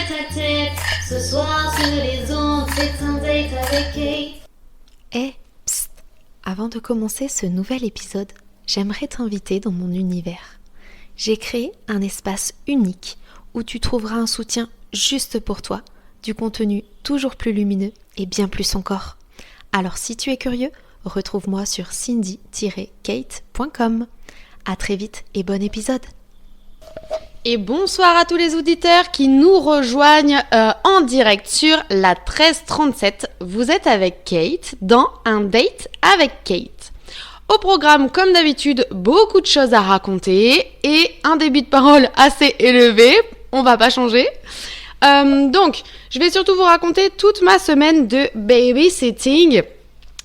tête-à-tête. Ce soir sur les ondes, c'est un date avec Kate. Psst, avant de commencer ce nouvel épisode, j'aimerais t'inviter dans mon univers. J'ai créé un espace unique où tu trouveras un soutien juste pour toi, du contenu toujours plus lumineux et bien plus encore. Alors si tu es curieux, retrouve-moi sur cindy-kate.com. À très vite et bon épisode. Et bonsoir à tous les auditeurs qui nous rejoignent en direct sur la 1337. Vous êtes avec Kate dans un date avec Kate. Au programme, comme d'habitude, beaucoup de choses à raconter et un débit de parole assez élevé. On va pas changer. Donc, je vais surtout vous raconter toute ma semaine de babysitting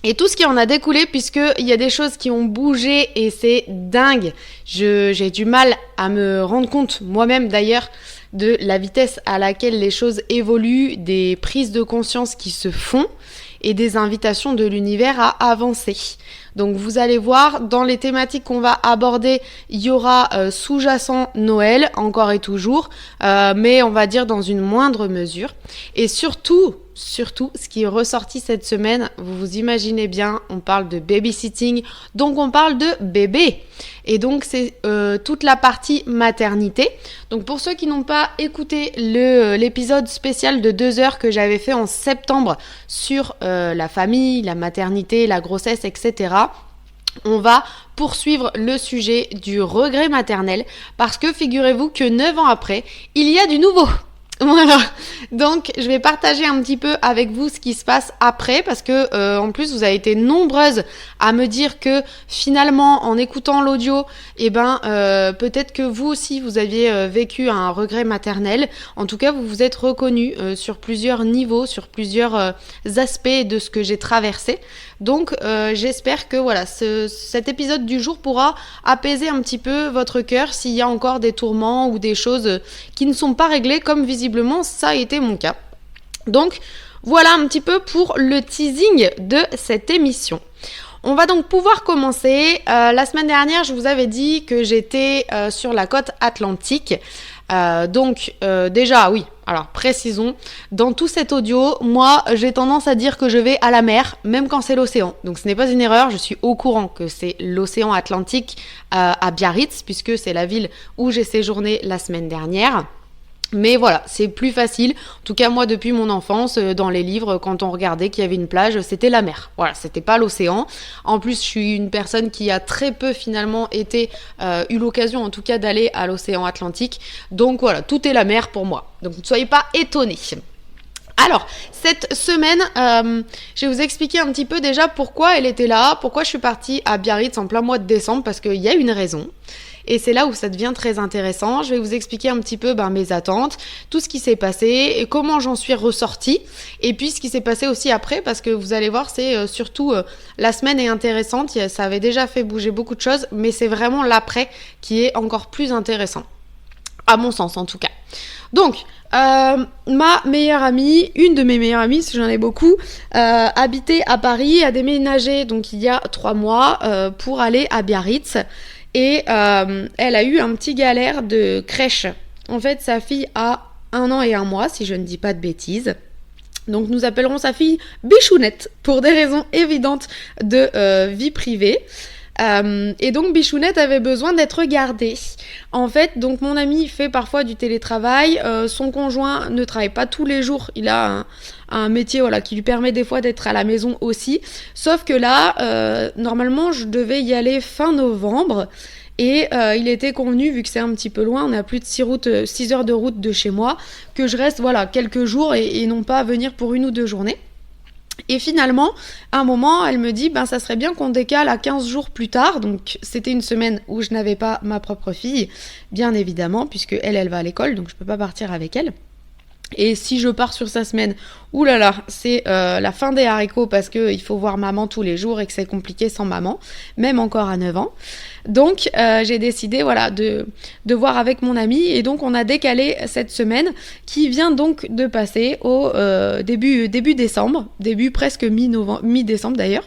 et tout ce qui en a découlé, puisqu'il y a des choses qui ont bougé et c'est dingue. J'ai du mal à me rendre compte, moi-même d'ailleurs, de la vitesse à laquelle les choses évoluent, des prises de conscience qui se font et des invitations de l'univers à avancer. Donc vous allez voir, dans les thématiques qu'on va aborder, il y aura sous-jacent Noël, encore et toujours, mais on va dire dans une moindre mesure. Et surtout, ce qui est ressorti cette semaine, vous vous imaginez bien, on parle de babysitting, donc on parle de bébé. Et donc c'est toute la partie maternité. Donc pour ceux qui n'ont pas écouté l'épisode spécial de 2 heures que j'avais fait en septembre sur la famille, la maternité, la grossesse, etc., on va poursuivre le sujet du regret maternel parce que figurez-vous que 9 ans après, il y a du nouveau. Voilà, donc je vais partager un petit peu avec vous ce qui se passe après parce que en plus vous avez été nombreuses à me dire que finalement en écoutant l'audio, peut-être que vous aussi vous aviez vécu un regret maternel. En tout cas, vous vous êtes reconnus sur plusieurs niveaux, sur plusieurs aspects de ce que j'ai traversé. Donc j'espère que voilà, cet épisode du jour pourra apaiser un petit peu votre cœur s'il y a encore des tourments ou des choses qui ne sont pas réglées, comme visiblement ça a été mon cas. Donc voilà un petit peu pour le teasing de cette émission. On va donc pouvoir commencer. La semaine dernière, je vous avais dit que j'étais sur la côte atlantique. Déjà, oui, alors précisons, dans tout cet audio, moi j'ai tendance à dire que je vais à la mer, même quand c'est l'océan. Donc ce n'est pas une erreur, je suis au courant que c'est l'océan Atlantique à Biarritz, puisque c'est la ville où j'ai séjourné la semaine dernière. Mais voilà, c'est plus facile. En tout cas, moi, depuis mon enfance, dans les livres, quand on regardait qu'il y avait une plage, c'était la mer. Voilà, c'était pas l'océan. En plus, je suis une personne qui a très peu, finalement, eu l'occasion, en tout cas, d'aller à l'océan Atlantique. Donc voilà, tout est la mer pour moi. Donc ne soyez pas étonnés. Alors, cette semaine, je vais vous expliquer un petit peu déjà pourquoi elle était là, pourquoi je suis partie à Biarritz en plein mois de décembre, parce qu'il y a une raison. Et c'est là où ça devient très intéressant. Je vais vous expliquer un petit peu mes attentes, tout ce qui s'est passé et comment j'en suis ressortie. Et puis ce qui s'est passé aussi après, parce que vous allez voir, c'est surtout la semaine est intéressante. Ça avait déjà fait bouger beaucoup de choses, mais c'est vraiment l'après qui est encore plus intéressant. À mon sens en tout cas. Donc, ma meilleure amie, une de mes meilleures amies, parce que j'en ai beaucoup, habitait à Paris, a déménagé donc il y a 3 mois pour aller à Biarritz. Et elle a eu un petit galère de crèche. En fait, sa fille a 1 an et 1 mois, si je ne dis pas de bêtises. Donc nous appellerons sa fille Bichounette, pour des raisons évidentes de vie privée. Et donc Bichounette avait besoin d'être gardée. En fait, donc mon ami fait parfois du télétravail. Son conjoint ne travaille pas tous les jours. Il a un métier qui lui permet des fois d'être à la maison aussi. Sauf que là, normalement, je devais y aller fin novembre. Et il était convenu, vu que c'est un petit peu loin, on a plus de 6 heures de route de chez moi, que je reste quelques jours et non pas venir pour 1 ou 2 journées. Et finalement, à un moment, elle me dit ça serait bien qu'on décale à 15 jours plus tard. Donc c'était une semaine où je n'avais pas ma propre fille, bien évidemment, puisque elle va à l'école, donc je peux pas partir avec elle. Et si je pars sur sa semaine, oulala, c'est la fin des haricots parce qu'il faut voir maman tous les jours et que c'est compliqué sans maman, même encore à 9 ans. Donc j'ai décidé de voir avec mon ami et donc on a décalé cette semaine qui vient donc de passer au début décembre, début presque mi-décembre d'ailleurs.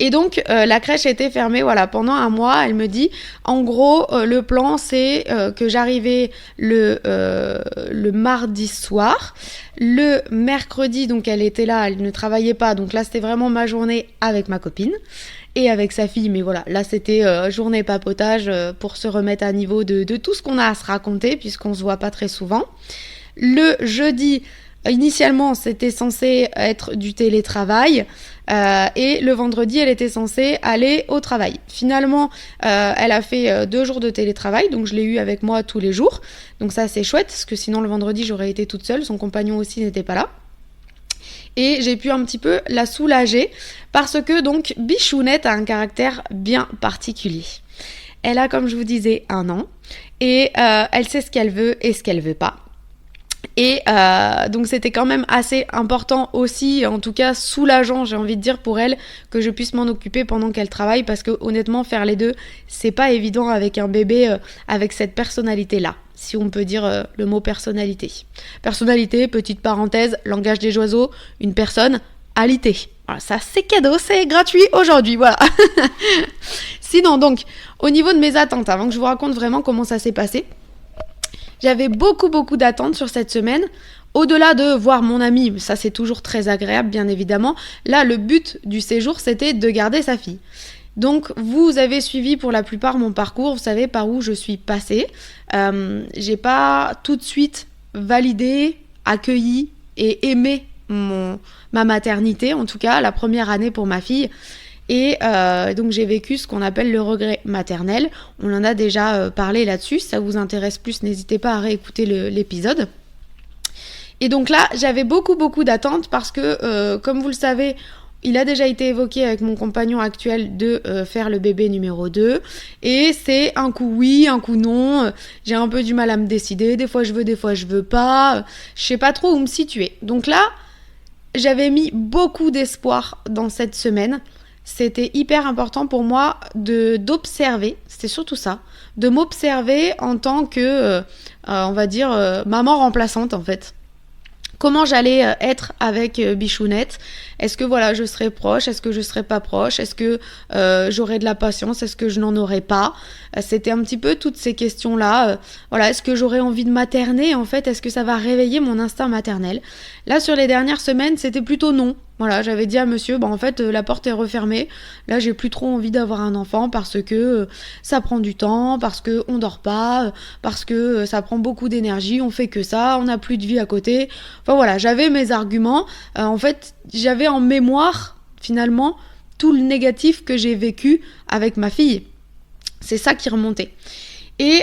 Et donc, la crèche était fermée pendant un mois. Elle me dit, en gros, le plan, c'est que j'arrivais le mardi soir. Le mercredi, donc elle était là, elle ne travaillait pas. Donc là, c'était vraiment ma journée avec ma copine et avec sa fille. Mais voilà, là, c'était journée papotage pour se remettre à niveau de tout ce qu'on a à se raconter, puisqu'on se voit pas très souvent. Le jeudi, initialement, c'était censé être du télétravail. Et le vendredi, elle était censée aller au travail. Finalement, elle a fait 2 jours de télétravail, donc je l'ai eu avec moi tous les jours. Donc ça, c'est chouette, parce que sinon, le vendredi, j'aurais été toute seule. Son compagnon aussi n'était pas là. Et j'ai pu un petit peu la soulager, parce que donc, Bichounette a un caractère bien particulier. Elle a, comme je vous disais, 1 an, et elle sait ce qu'elle veut et ce qu'elle veut pas. Et donc c'était quand même assez important aussi, en tout cas soulageant, j'ai envie de dire, pour elle, que je puisse m'en occuper pendant qu'elle travaille, parce que honnêtement, faire les deux, c'est pas évident avec un bébé avec cette personnalité-là, si on peut dire le mot personnalité. Personnalité, petite parenthèse, langage des oiseaux, une personne, alité. Voilà, ça c'est cadeau, c'est gratuit aujourd'hui, voilà. Sinon donc, au niveau de mes attentes, avant que je vous raconte vraiment comment ça s'est passé, j'avais beaucoup d'attentes sur cette semaine. Au-delà de voir mon ami, ça c'est toujours très agréable bien évidemment. Là, le but du séjour, c'était de garder sa fille. Donc, vous avez suivi pour la plupart mon parcours, vous savez par où je suis passée. J'ai pas tout de suite validé, accueilli et aimé ma maternité, en tout cas la première année pour ma fille. Et donc j'ai vécu ce qu'on appelle le regret maternel. On en a déjà parlé là-dessus. Si ça vous intéresse plus, n'hésitez pas à réécouter l'épisode. Et donc là, j'avais beaucoup d'attentes parce que, comme vous le savez, il a déjà été évoqué avec mon compagnon actuel de faire le bébé numéro 2. Et c'est un coup oui, un coup non. J'ai un peu du mal à me décider. Des fois je veux, des fois je veux pas. Je sais pas trop où me situer. Donc là, j'avais mis beaucoup d'espoir dans cette semaine. C'était hyper important pour moi d'observer, c'était surtout ça, de m'observer en tant que, on va dire, maman remplaçante en fait. Comment j'allais être avec Bichounette? Est-ce que voilà, je serais proche? Est-ce que je serais pas proche? Est-ce que j'aurais de la patience? Est-ce que je n'en aurais pas? C'était un petit peu toutes ces questions-là. Voilà, est-ce que j'aurais envie de materner en fait? Est-ce que ça va réveiller mon instinct maternel? Là, sur les dernières semaines, c'était plutôt non. Voilà, j'avais dit à monsieur, en fait, la porte est refermée. Là, j'ai plus trop envie d'avoir un enfant parce que ça prend du temps, parce que on dort pas, parce que ça prend beaucoup d'énergie, on fait que ça, on n'a plus de vie à côté. Enfin voilà, j'avais mes arguments. En fait, j'avais en mémoire, finalement, tout le négatif que j'ai vécu avec ma fille. C'est ça qui remontait. Et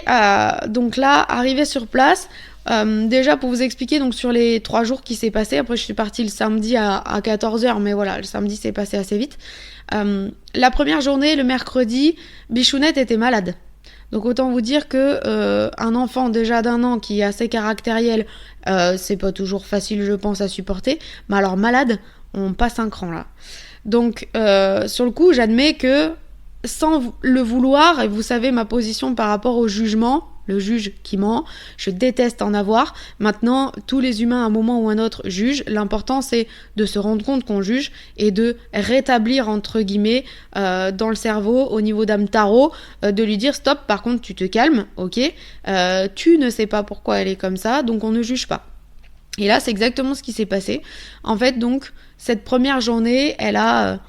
donc là, arrivé sur place, déjà pour vous expliquer, donc sur les 3 jours qui s'est passé, après je suis partie le samedi à 14h, mais voilà, le samedi s'est passé assez vite. La première journée, le mercredi, Bichounette était malade. Donc autant vous dire que un enfant déjà d'1 an qui est assez caractériel, c'est pas toujours facile je pense à supporter, mais alors malade, on passe un cran là. Donc sur le coup, j'admets que sans le vouloir, et vous savez ma position par rapport au jugement, le juge qui ment, je déteste en avoir. Maintenant, tous les humains à un moment ou un autre jugent. L'important c'est de se rendre compte qu'on juge et de rétablir entre guillemets dans le cerveau au niveau d'âme tarot, de lui dire stop, par contre tu te calmes, ok, tu ne sais pas pourquoi elle est comme ça, donc on ne juge pas. Et là c'est exactement ce qui s'est passé. En fait donc cette première journée, elle a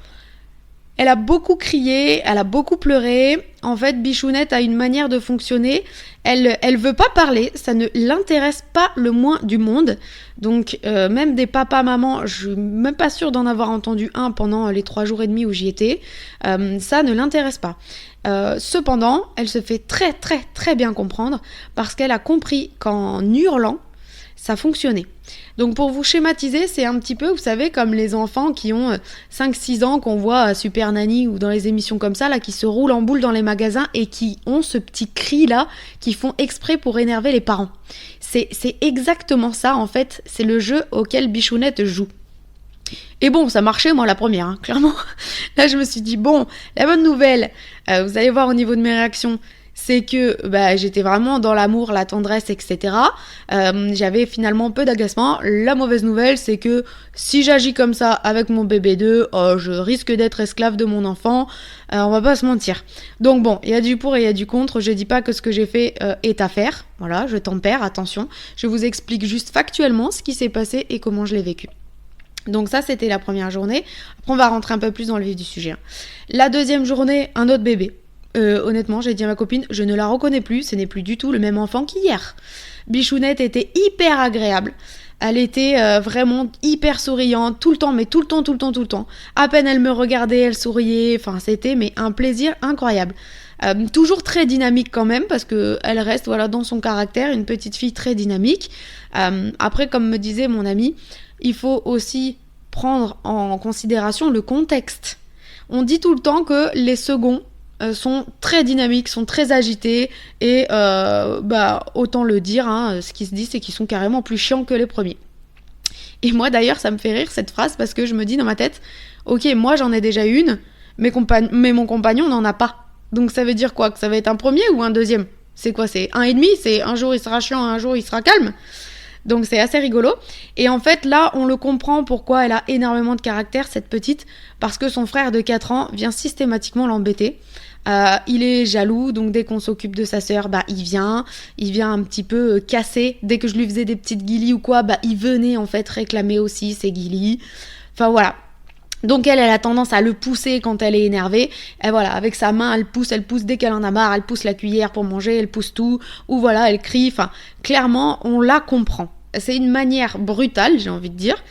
beaucoup crié, elle a beaucoup pleuré. En fait, Bichounette a une manière de fonctionner. Elle veut pas parler, ça ne l'intéresse pas le moins du monde. Donc, même des papas-mamans, je suis même pas sûre d'en avoir entendu un pendant les 3 jours et demi où j'y étais. Ça ne l'intéresse pas. Cependant, elle se fait très bien comprendre parce qu'elle a compris qu'en hurlant, ça fonctionnait. Donc pour vous schématiser, c'est un petit peu, vous savez, comme les enfants qui ont 5-6 ans qu'on voit à Super Nanny ou dans les émissions comme ça, là, qui se roulent en boule dans les magasins et qui ont ce petit cri-là, qui font exprès pour énerver les parents. C'est exactement ça, en fait, c'est le jeu auquel Bichounette joue. Et bon, ça marchait, moi, la première, hein, clairement. Là, je me suis dit, bon, la bonne nouvelle, vous allez voir au niveau de mes réactions, c'est que j'étais vraiment dans l'amour, la tendresse, etc. J'avais finalement peu d'agacement. La mauvaise nouvelle, c'est que si j'agis comme ça avec mon bébé 2, je risque d'être esclave de mon enfant. On va pas se mentir. Donc bon, il y a du pour et il y a du contre. Je dis pas que ce que j'ai fait est à faire. Voilà, je tempère, attention. Je vous explique juste factuellement ce qui s'est passé et comment je l'ai vécu. Donc ça, c'était la première journée. Après, on va rentrer un peu plus dans le vif du sujet. La deuxième journée, un autre bébé. Honnêtement, j'ai dit à ma copine, je ne la reconnais plus, ce n'est plus du tout le même enfant qu'hier. Bichounette était hyper agréable. Elle était vraiment hyper souriante, tout le temps, mais tout le temps. À peine elle me regardait, elle souriait, enfin c'était un plaisir incroyable. Toujours très dynamique quand même, parce qu'elle reste dans son caractère, une petite fille très dynamique. Après, comme me disait mon ami, il faut aussi prendre en considération le contexte. On dit tout le temps que les seconds sont très dynamiques, sont très agités et autant le dire, ce qui se dit c'est qu'ils sont carrément plus chiants que les premiers. Et moi d'ailleurs ça me fait rire cette phrase parce que je me dis dans ma tête, ok moi j'en ai déjà une, mais mon compagnon n'en a pas. Donc ça veut dire quoi? Que ça va être un premier ou un deuxième? C'est quoi? C'est 1,5? C'est un jour il sera chiant, un jour il sera calme? Donc c'est assez rigolo. Et en fait là on le comprend pourquoi elle a énormément de caractère cette petite, parce que son frère de 4 ans vient systématiquement l'embêter. Il est jaloux, donc dès qu'on s'occupe de sa sœur, il vient un petit peu casser. Dès que je lui faisais des petites guilis ou quoi, il venait en fait réclamer aussi ses guilis. Enfin voilà. Donc elle a tendance à le pousser quand elle est énervée. Et voilà, avec sa main, elle pousse dès qu'elle en a marre, elle pousse la cuillère pour manger, elle pousse tout. Ou voilà, elle crie. Enfin, clairement, on la comprend. C'est une manière brutale, j'ai envie de dire.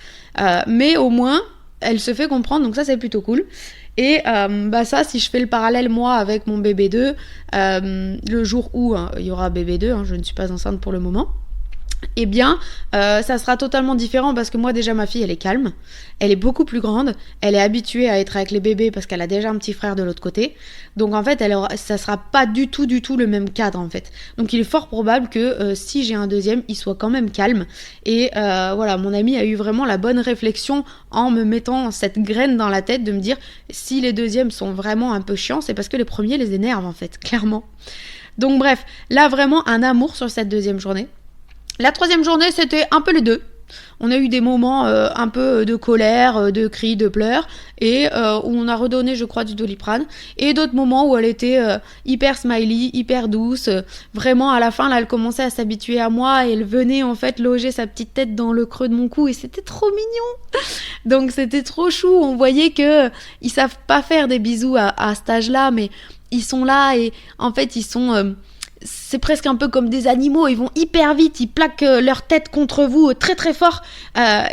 Mais au moins, elle se fait comprendre, donc ça c'est plutôt cool. Et ça, si je fais le parallèle moi avec mon bébé 2, le jour où il y aura bébé 2, je ne suis pas enceinte pour le moment, eh bien ça sera totalement différent parce que moi déjà ma fille elle est calme, elle est beaucoup plus grande, elle est habituée à être avec les bébés parce qu'elle a déjà un petit frère de l'autre côté, donc en fait ça sera pas du tout le même cadre en fait. Donc il est fort probable que si j'ai un deuxième il soit quand même calme et voilà, mon ami a eu vraiment la bonne réflexion en me mettant cette graine dans la tête de me dire si les deuxièmes sont vraiment un peu chiants c'est parce que les premiers les énervent en fait, clairement. Donc bref, là vraiment un amour sur cette deuxième journée. La troisième journée, c'était un peu les deux. On a eu des moments un peu de colère, de cris, de pleurs, et où on a redonné, je crois, du Doliprane, et d'autres moments où elle était hyper smiley, hyper douce. Vraiment, à la fin, là, elle commençait à s'habituer à moi, et elle venait en fait loger sa petite tête dans le creux de mon cou, et c'était trop mignon. Donc c'était trop chou. On voyait que ils savent pas faire des bisous à cet âge-là, mais ils sont là, et en fait, ils sont c'est presque un peu comme des animaux, ils vont hyper vite, ils plaquent leur tête contre vous très très fort,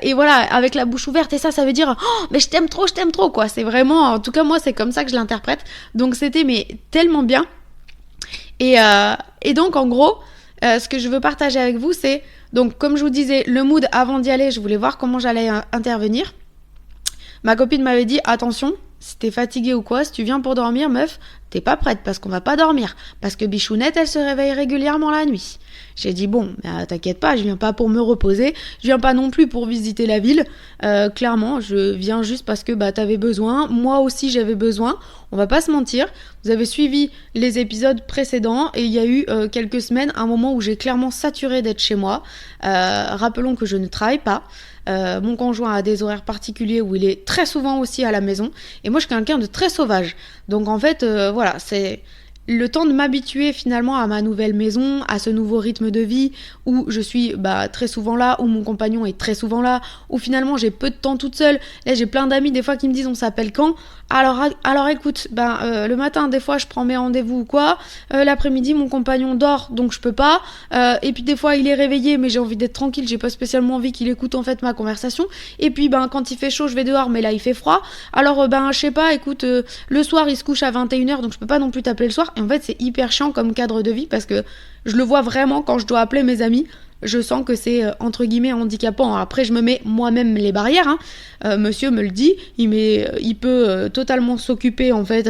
et voilà, avec la bouche ouverte, et ça veut dire oh, mais je t'aime trop quoi. C'est vraiment, en tout cas moi c'est comme ça que je l'interprète, donc c'était tellement bien. Et donc en gros ce que je veux partager avec vous, c'est donc comme je vous disais, le mood avant d'y aller, je voulais voir comment j'allais intervenir. Ma copine m'avait dit attention, si t'es fatiguée ou quoi, si tu viens pour dormir, meuf, t'es pas prête parce qu'on va pas dormir. Parce que Bichounette, elle se réveille régulièrement la nuit. J'ai dit bon, t'inquiète pas, je viens pas pour me reposer, je viens pas non plus pour visiter la ville. Clairement, je viens juste parce que t'avais besoin, moi aussi j'avais besoin. On va pas se mentir, vous avez suivi les épisodes précédents et il y a eu quelques semaines un moment où j'ai clairement saturé d'être chez moi. Rappelons que je ne travaille pas. Mon conjoint a des horaires particuliers où il est très souvent aussi à la maison et moi je suis quelqu'un de très sauvage, donc en fait voilà, c'est le temps de m'habituer finalement à ma nouvelle maison, à ce nouveau rythme de vie où je suis très souvent là, où mon compagnon est très souvent là, où finalement j'ai peu de temps toute seule. Là j'ai plein d'amis des fois qui me disent on s'appelle quand ? Alors écoute, le matin des fois je prends mes rendez-vous ou quoi, l'après-midi mon compagnon dort donc je peux pas, et puis des fois il est réveillé mais j'ai envie d'être tranquille, j'ai pas spécialement envie qu'il écoute en fait ma conversation, et puis quand il fait chaud je vais dehors mais là il fait froid, alors je sais pas, écoute, le soir il se couche à 21h donc je peux pas non plus t'appeler le soir. Et en fait c'est hyper chiant comme cadre de vie parce que je le vois vraiment quand je dois appeler mes amis. Je sens que c'est entre guillemets handicapant. Après je me mets moi-même les barrières, monsieur me le dit, il peut totalement s'occuper en fait,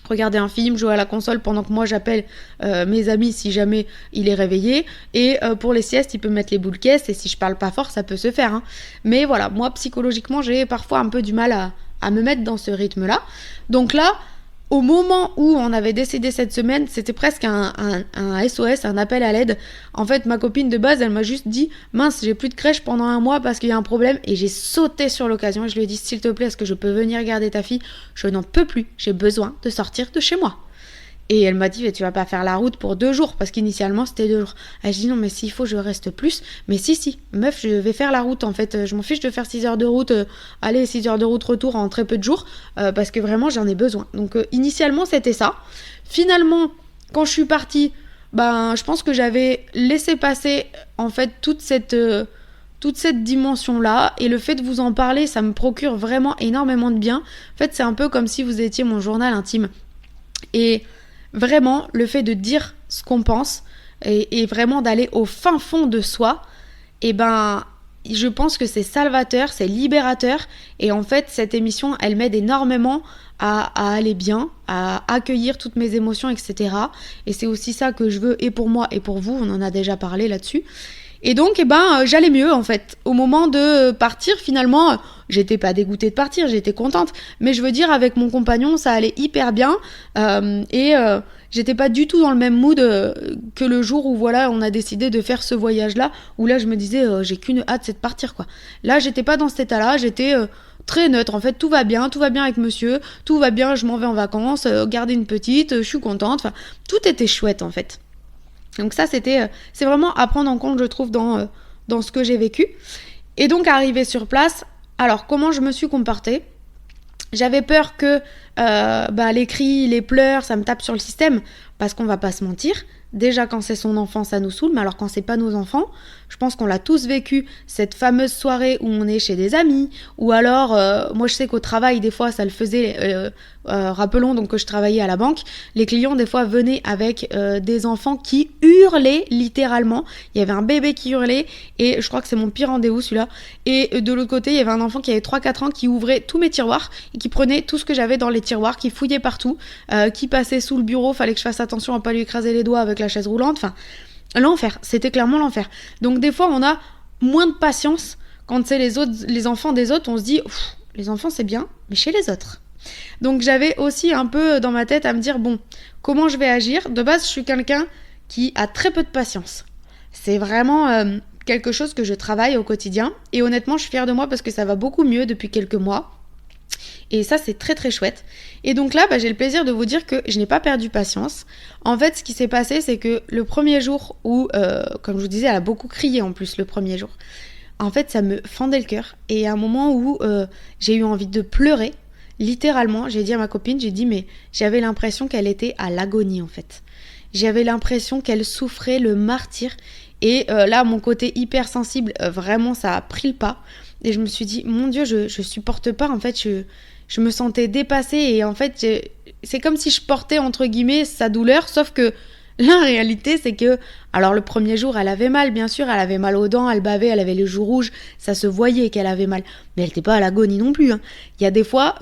regarder un film, jouer à la console pendant que moi j'appelle mes amis si jamais il est réveillé, et pour les siestes il peut mettre les boules caisses, et si je parle pas fort ça peut se faire, mais voilà, moi psychologiquement j'ai parfois un peu du mal à me mettre dans ce rythme là. Donc là Au moment où on avait décidé cette semaine, c'était presque un SOS, un appel à l'aide. En fait, ma copine de base, elle m'a juste dit « Mince, j'ai plus de crèche pendant un mois parce qu'il y a un problème. » Et j'ai sauté sur l'occasion et je lui ai dit « S'il te plaît, est-ce que je peux venir garder ta fille ? Je n'en peux plus, j'ai besoin de sortir de chez moi. » Et elle m'a dit « Tu vas pas faire la route pour 2 jours » parce qu'initialement c'était 2 jours. Elle dit « Non mais s'il faut je reste plus. » Mais si, meuf, je vais faire la route en fait. Je m'en fiche de faire 6 heures de route, 6 heures de route retour en très peu de jours parce que vraiment j'en ai besoin. Donc initialement c'était ça. Finalement, quand je suis partie, je pense que j'avais laissé passer en fait toute cette dimension-là, et le fait de vous en parler, ça me procure vraiment énormément de bien. En fait, c'est un peu comme si vous étiez mon journal intime. Et vraiment, le fait de dire ce qu'on pense et vraiment d'aller au fin fond de soi, je pense que c'est salvateur, c'est libérateur. Et en fait, cette émission, elle m'aide énormément à aller bien, à accueillir toutes mes émotions, etc. Et c'est aussi ça que je veux, et pour moi et pour vous, on en a déjà parlé là-dessus. Et donc, j'allais mieux en fait. Au moment de partir, finalement, j'étais pas dégoûtée de partir, j'étais contente. Mais je veux dire, avec mon compagnon, ça allait hyper bien. J'étais pas du tout dans le même mood que le jour où voilà, on a décidé de faire ce voyage-là. Où là, je me disais, j'ai qu'une hâte, c'est de partir quoi. Là, j'étais pas dans cet état-là, j'étais très neutre. En fait, tout va bien avec monsieur, tout va bien, je m'en vais en vacances, garder une petite, je suis contente. Enfin, tout était chouette en fait. Donc ça, c'est vraiment à prendre en compte, je trouve, dans ce que j'ai vécu. Et donc, arrivé sur place, alors comment je me suis comportée ? J'avais peur que les cris, les pleurs, ça me tape sur le système, parce qu'on va pas se mentir. Déjà, quand c'est son enfant, ça nous saoule, mais alors quand c'est pas nos enfants, je pense qu'on l'a tous vécu, cette fameuse soirée où on est chez des amis, ou alors, moi je sais qu'au travail, des fois, ça le faisait, rappelons donc que je travaillais à la banque, les clients, des fois, venaient avec des enfants qui hurlaient, littéralement. Il y avait un bébé qui hurlait, et je crois que c'est mon pire rendez-vous, celui-là. Et de l'autre côté, il y avait un enfant qui avait 3-4 ans, qui ouvrait tous mes tiroirs, et qui prenait tout ce que j'avais dans les tiroirs, qui fouillait partout, qui passait sous le bureau, fallait que je fasse attention à pas lui écraser les doigts avec la chaise roulante, enfin, l'enfer, c'était clairement l'enfer. Donc des fois, on a moins de patience quand c'est les enfants des autres, on se dit, les enfants c'est bien, mais chez les autres. Donc j'avais aussi un peu dans ma tête à me dire, bon, comment je vais agir ? De base, je suis quelqu'un qui a très peu de patience. C'est vraiment quelque chose que je travaille au quotidien, et honnêtement, je suis fière de moi parce que ça va beaucoup mieux depuis quelques mois. Et ça, c'est très très chouette. Et donc là, j'ai le plaisir de vous dire que je n'ai pas perdu patience. En fait, ce qui s'est passé, c'est que le premier jour où, comme je vous disais, elle a beaucoup crié en plus le premier jour. En fait, ça me fendait le cœur. Et à un moment où j'ai eu envie de pleurer, littéralement, j'ai dit à ma copine, mais j'avais l'impression qu'elle était à l'agonie en fait. J'avais l'impression qu'elle souffrait le martyre. Et là, mon côté hypersensible, vraiment, ça a pris le pas. Et je me suis dit, mon Dieu, je supporte pas. En fait, je me sentais dépassée. Et en fait, c'est comme si je portais, entre guillemets, sa douleur. Sauf que la réalité, c'est que... Alors, le premier jour, elle avait mal, bien sûr. Elle avait mal aux dents, elle bavait, elle avait les joues rouges. Ça se voyait qu'elle avait mal. Mais elle n'était pas à l'agonie non plus. Hein. Il y a des fois,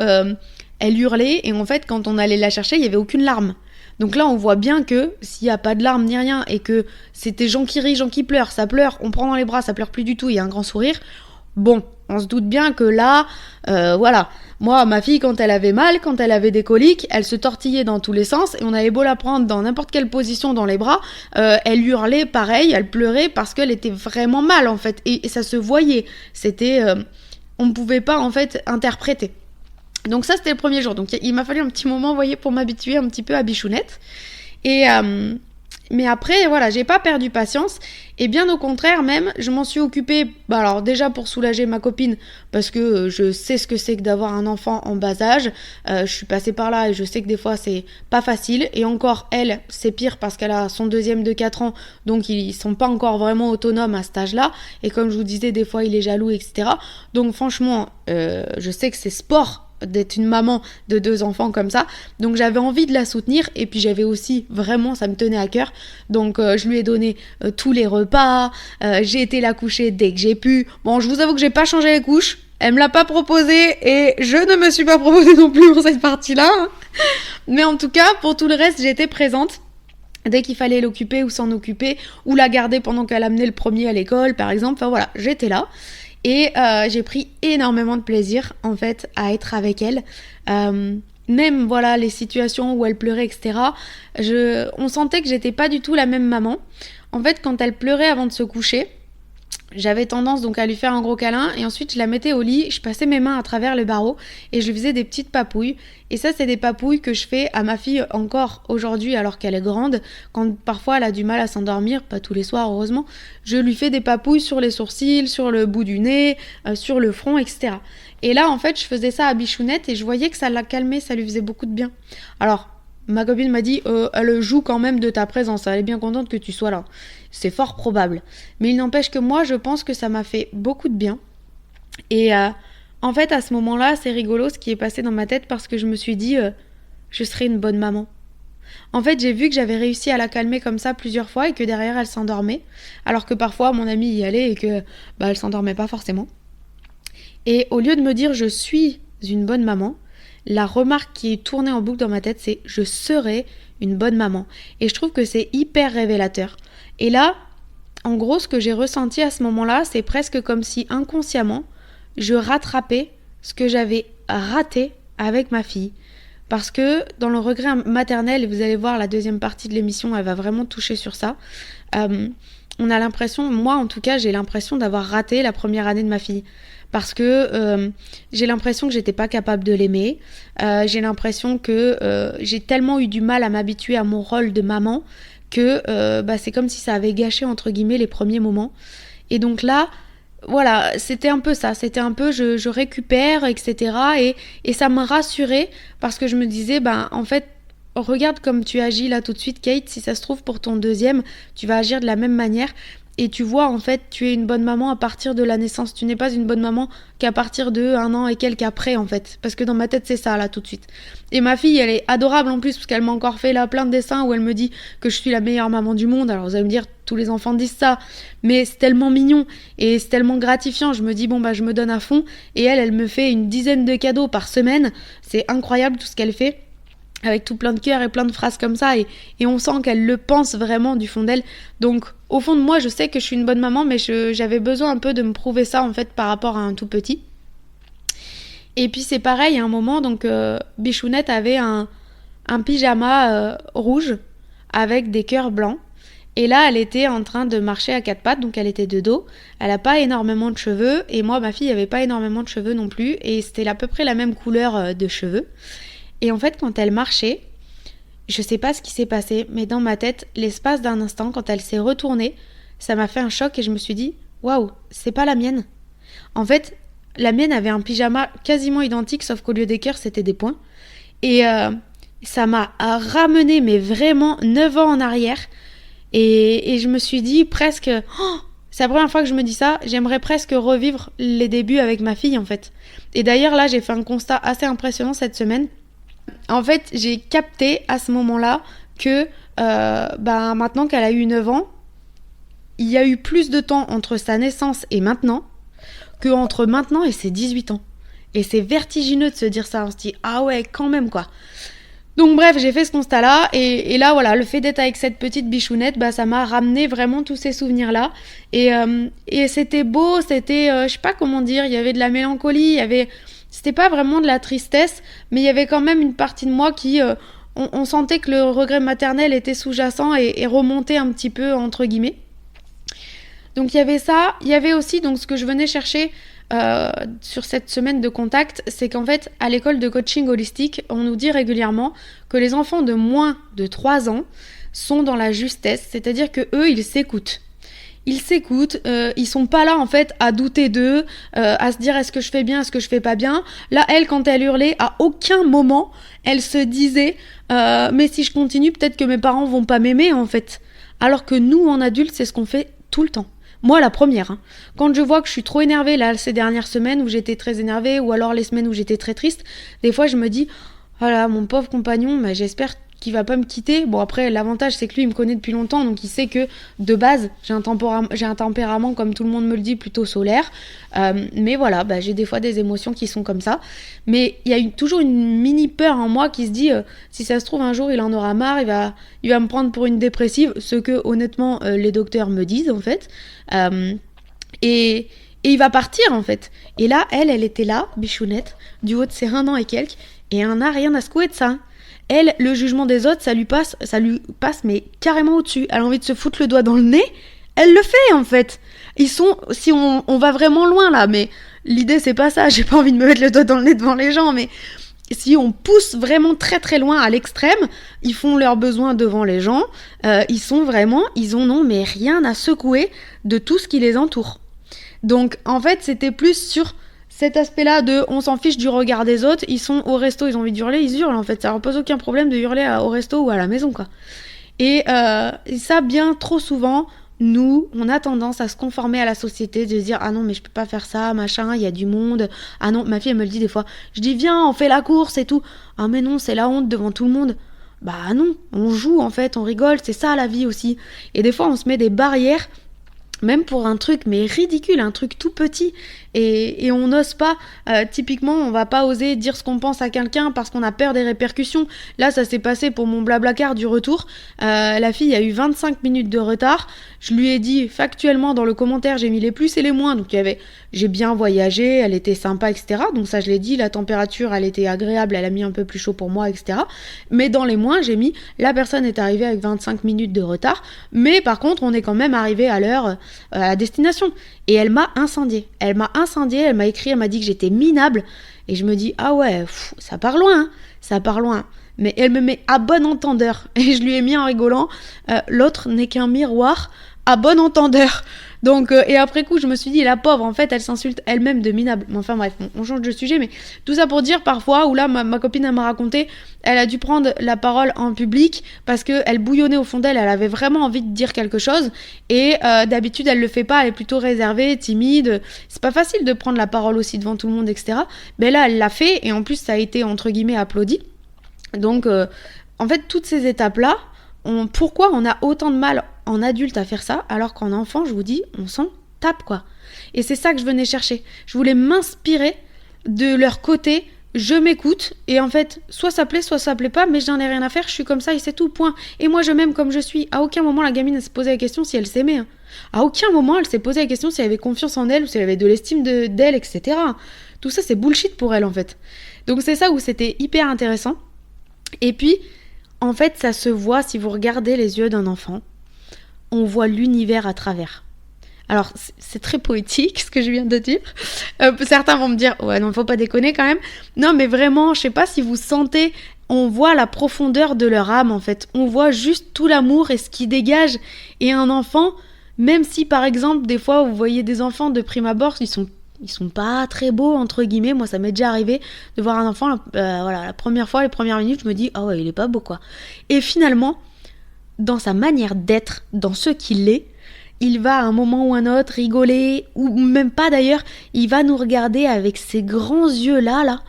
elle hurlait. Et en fait, quand on allait la chercher, il n'y avait aucune larme. Donc là, on voit bien que s'il n'y a pas de larmes ni rien, et que c'était gens qui rient, gens qui pleurent, ça pleure, on prend dans les bras, ça pleure plus du tout, il y a un grand sourire... Bon, on se doute bien que là, voilà. Moi, ma fille, quand elle avait mal, quand elle avait des coliques, elle se tortillait dans tous les sens, et on avait beau la prendre dans n'importe quelle position dans les bras, elle hurlait pareil, elle pleurait parce qu'elle était vraiment mal, en fait. Et ça se voyait. C'était... on ne pouvait pas, en fait, interpréter. Donc ça, c'était le premier jour. Donc il m'a fallu un petit moment, vous voyez, pour m'habituer un petit peu à Bichounette. Et... mais après, voilà, j'ai pas perdu patience, et bien au contraire même, je m'en suis occupée, alors déjà pour soulager ma copine, parce que je sais ce que c'est que d'avoir un enfant en bas âge, je suis passée par là et je sais que des fois c'est pas facile, et encore elle, c'est pire parce qu'elle a son deuxième de 4 ans, donc ils sont pas encore vraiment autonomes à cet âge-là, et comme je vous disais, des fois il est jaloux, etc. Donc franchement, je sais que c'est sport d'être une maman de 2 enfants comme ça, donc j'avais envie de la soutenir, et puis j'avais aussi vraiment, ça me tenait à cœur, donc je lui ai donné tous les repas, j'ai été la coucher dès que j'ai pu. Bon, je vous avoue que j'ai pas changé les couches, elle me l'a pas proposé, et je ne me suis pas proposée non plus pour cette partie-là, hein. Mais en tout cas, pour tout le reste, j'étais présente dès qu'il fallait l'occuper ou s'en occuper, ou la garder pendant qu'elle amenait le premier à l'école par exemple, enfin voilà, j'étais là. Et j'ai pris énormément de plaisir en fait à être avec elle. même voilà les situations où elle pleurait, etc. On sentait que j'étais pas du tout la même maman. En fait, quand elle pleurait avant de se coucher, j'avais tendance donc à lui faire un gros câlin et ensuite je la mettais au lit, je passais mes mains à travers le barreau et je lui faisais des petites papouilles. Et ça, c'est des papouilles que je fais à ma fille encore aujourd'hui alors qu'elle est grande. Quand parfois elle a du mal à s'endormir, pas tous les soirs heureusement, je lui fais des papouilles sur les sourcils, sur le bout du nez, sur le front, etc. Et là, en fait, je faisais ça à Bichounette et je voyais que ça la calmait, ça lui faisait beaucoup de bien. Alors, ma copine m'a dit elle joue quand même de ta présence, elle est bien contente que tu sois là. C'est fort probable. Mais il n'empêche que moi, je pense que ça m'a fait beaucoup de bien. Et en fait, à ce moment-là, c'est rigolo ce qui est passé dans ma tête parce que je me suis dit je serai une bonne maman. En fait, j'ai vu que j'avais réussi à la calmer comme ça plusieurs fois et que derrière, elle s'endormait. Alors que parfois, mon amie y allait et que elle s'endormait pas forcément. Et au lieu de me dire je suis une bonne maman, la remarque qui est tournée en boucle dans ma tête, c'est je serai une bonne maman. Et je trouve que c'est hyper révélateur. Et là, en gros, ce que j'ai ressenti à ce moment-là, c'est presque comme si inconsciemment, je rattrapais ce que j'avais raté avec ma fille. Parce que dans le regret maternel, et vous allez voir la deuxième partie de l'émission, elle va vraiment toucher sur ça, on a l'impression, moi en tout cas, j'ai l'impression d'avoir raté la première année de ma fille. Parce que j'ai l'impression que j'étais pas capable de l'aimer. J'ai l'impression que j'ai tellement eu du mal à m'habituer à mon rôle de maman que c'est comme si ça avait gâché entre guillemets les premiers moments. Et donc là, voilà, c'était un peu ça. C'était un peu je récupère, etc. Et ça m'a rassurée parce que je me disais, en fait, regarde comme tu agis là tout de suite, Kate. Si ça se trouve pour ton deuxième, tu vas agir de la même manière. Et tu vois, en fait, tu es une bonne maman à partir de la naissance. Tu n'es pas une bonne maman qu'à partir de 1 an et quelques après, en fait. Parce que dans ma tête, c'est ça, là, tout de suite. Et ma fille, elle est adorable en plus, parce qu'elle m'a encore fait là plein de dessins où elle me dit que je suis la meilleure maman du monde. Alors vous allez me dire, tous les enfants disent ça. Mais c'est tellement mignon et c'est tellement gratifiant. Je me dis, je me donne à fond. Et elle me fait une dizaine de cadeaux par semaine. C'est incroyable tout ce qu'elle fait. Avec tout plein de cœur et plein de phrases comme ça, et on sent qu'elle le pense vraiment du fond d'elle. Donc au fond de moi, je sais que je suis une bonne maman, mais j'avais besoin un peu de me prouver ça en fait par rapport à un tout petit. Et puis c'est pareil, à un moment, donc Bichounette avait un pyjama rouge avec des cœurs blancs. Et là, elle était en train de marcher à 4 pattes, donc elle était de dos. Elle n'a pas énormément de cheveux, et moi, ma fille, n'avait pas énormément de cheveux non plus, et c'était à peu près la même couleur de cheveux. Et en fait, quand elle marchait, je sais pas ce qui s'est passé, mais dans ma tête, l'espace d'un instant, quand elle s'est retournée, ça m'a fait un choc et je me suis dit, waouh, c'est pas la mienne. En fait, la mienne avait un pyjama quasiment identique, sauf qu'au lieu des cœurs, c'était des points. Et ça m'a ramené, mais vraiment 9 ans en arrière. Et je me suis dit presque, c'est la première fois que je me dis ça, j'aimerais presque revivre les débuts avec ma fille en fait. Et d'ailleurs là, j'ai fait un constat assez impressionnant cette semaine. En fait, j'ai capté à ce moment-là que maintenant qu'elle a eu 9 ans, il y a eu plus de temps entre sa naissance et maintenant que entre maintenant et ses 18 ans. Et c'est vertigineux de se dire ça. On se dit, ah ouais, quand même quoi. Donc bref, j'ai fait ce constat-là. Et là, voilà, le fait d'être avec cette petite Bichounette, ça m'a ramené vraiment tous ces souvenirs-là. Et c'était beau, c'était, je sais pas comment dire, il y avait de la mélancolie, c'était pas vraiment de la tristesse, mais il y avait quand même une partie de moi qui... on sentait que le regret maternel était sous-jacent et remontait un petit peu, entre guillemets. Donc il y avait ça. Il y avait aussi donc, ce que je venais chercher sur cette semaine de contact, c'est qu'en fait, à l'école de coaching holistique, on nous dit régulièrement que les enfants de moins de 3 ans sont dans la justesse, c'est-à-dire que eux, ils s'écoutent. Ils s'écoutent, ils sont pas là en fait à douter d'eux, à se dire est-ce que je fais bien, est-ce que je fais pas bien. Là, elle, quand elle hurlait, à aucun moment, elle se disait mais si je continue, peut-être que mes parents vont pas m'aimer en fait. Alors que nous, en adultes, c'est ce qu'on fait tout le temps. Moi, la première. Quand je vois que je suis trop énervée, là, ces dernières semaines où j'étais très énervée, ou alors les semaines où j'étais très triste, des fois, je me dis voilà, mon pauvre compagnon, j'espère qu'il va pas me quitter. Bon, après, l'avantage, c'est que lui, il me connaît depuis longtemps, donc il sait que, de base, j'ai un tempérament, comme tout le monde me le dit, plutôt solaire. Mais voilà, j'ai des fois des émotions qui sont comme ça. Mais il y a toujours une mini peur en moi qui se dit, si ça se trouve, un jour, il en aura marre, il va me prendre pour une dépressive, ce que, honnêtement, les docteurs me disent, en fait. Et il va partir, en fait. Et là, elle était là, Bichounette, du haut de ses 1 an et quelques, Et elle n'a rien à secouer de ça. Hein. Elle, le jugement des autres, ça lui passe mais carrément au-dessus. Elle a envie de se foutre le doigt dans le nez. Elle le fait en fait. Si on va vraiment loin là, mais l'idée c'est pas ça. J'ai pas envie de me mettre le doigt dans le nez devant les gens, mais si on pousse vraiment très très loin à l'extrême, ils font leurs besoins devant les gens. Ils ont non mais rien à secouer de tout ce qui les entoure. Donc en fait c'était plus sur cet aspect-là de on s'en fiche du regard des autres. Ils sont au resto, ils ont envie d'hurler, ils hurlent en fait. Ça leur pose aucun problème de hurler au resto ou à la maison quoi. Et ça bien trop souvent. Nous, on a tendance à se conformer à la société, de se dire « Ah non, mais je peux pas faire ça, machin, il y a du monde. » Ah non, ma fille, elle me le dit des fois. Je dis « Viens, on fait la course et tout. » Ah mais non, c'est la honte devant tout le monde. Bah non, on joue en fait, on rigole, c'est ça la vie aussi. Et des fois, on se met des barrières, même pour un truc, mais ridicule, un truc tout petit. Et on n'ose pas, typiquement, on va pas oser dire ce qu'on pense à quelqu'un parce qu'on a peur des répercussions. Là, ça s'est passé pour mon Blablacar du retour. La fille a eu 25 minutes de retard. Je lui ai dit factuellement dans le commentaire, j'ai mis les plus et les moins. Donc j'ai bien voyagé, elle était sympa, etc. Donc ça, je l'ai dit, la température, elle était agréable, elle a mis un peu plus chaud pour moi, etc. Mais dans les moins, j'ai mis, la personne est arrivée avec 25 minutes de retard. Mais par contre, on est quand même arrivé à l'heure à la destination. Et elle m'a incendiée, elle m'a écrit, elle m'a dit que j'étais minable. Et je me dis, ah ouais, ça part loin, hein, ça part loin. Mais elle me met à bon entendeur. Et je lui ai mis en rigolant, l'autre n'est qu'un miroir à bon entendeur. Donc, et après coup, je me suis dit, la pauvre, en fait, elle s'insulte elle-même de minable. Mais enfin bref, on change de sujet, mais tout ça pour dire parfois, où là, ma copine, elle m'a raconté, elle a dû prendre la parole en public parce qu'elle bouillonnait au fond d'elle, elle avait vraiment envie de dire quelque chose, et d'habitude, elle le fait pas, elle est plutôt réservée, timide, c'est pas facile de prendre la parole aussi devant tout le monde, etc. Mais là, elle l'a fait, et en plus, ça a été, entre guillemets, applaudi. Donc, en fait, toutes ces étapes-là, pourquoi on a autant de mal en adulte à faire ça, alors qu'en enfant, je vous dis, on s'en tape, quoi. Et c'est ça que je venais chercher. Je voulais m'inspirer de leur côté, je m'écoute, et en fait, soit ça plaît pas, mais j'en ai rien à faire, je suis comme ça, et c'est tout, point. Et moi, je m'aime comme je suis. À aucun moment, la gamine, elle s'est posé la question si elle s'aimait. Hein. À aucun moment, elle s'est posé la question si elle avait confiance en elle, ou si elle avait de l'estime d'elle, etc. Tout ça, c'est bullshit pour elle, en fait. Donc c'est ça où c'était hyper intéressant. Et puis, en fait, ça se voit si vous regardez les yeux d'un enfant. On voit l'univers à travers. Alors, c'est très poétique ce que je viens de dire. Certains vont me dire, ouais, non, faut pas déconner quand même. Non, mais vraiment, je sais pas si vous sentez, on voit la profondeur de leur âme, en fait. On voit juste tout l'amour et ce qui dégage. Et un enfant, même si, par exemple, des fois, vous voyez des enfants de prime abord, ils sont pas très beaux, entre guillemets. Moi, ça m'est déjà arrivé de voir un enfant, la première fois, les premières minutes, je me dis, ah ouais, il est pas beau, quoi. Et finalement, dans sa manière d'être, dans ce qu'il est, il va à un moment ou un autre rigoler, ou même pas d'ailleurs, il va nous regarder avec ses grands yeux là,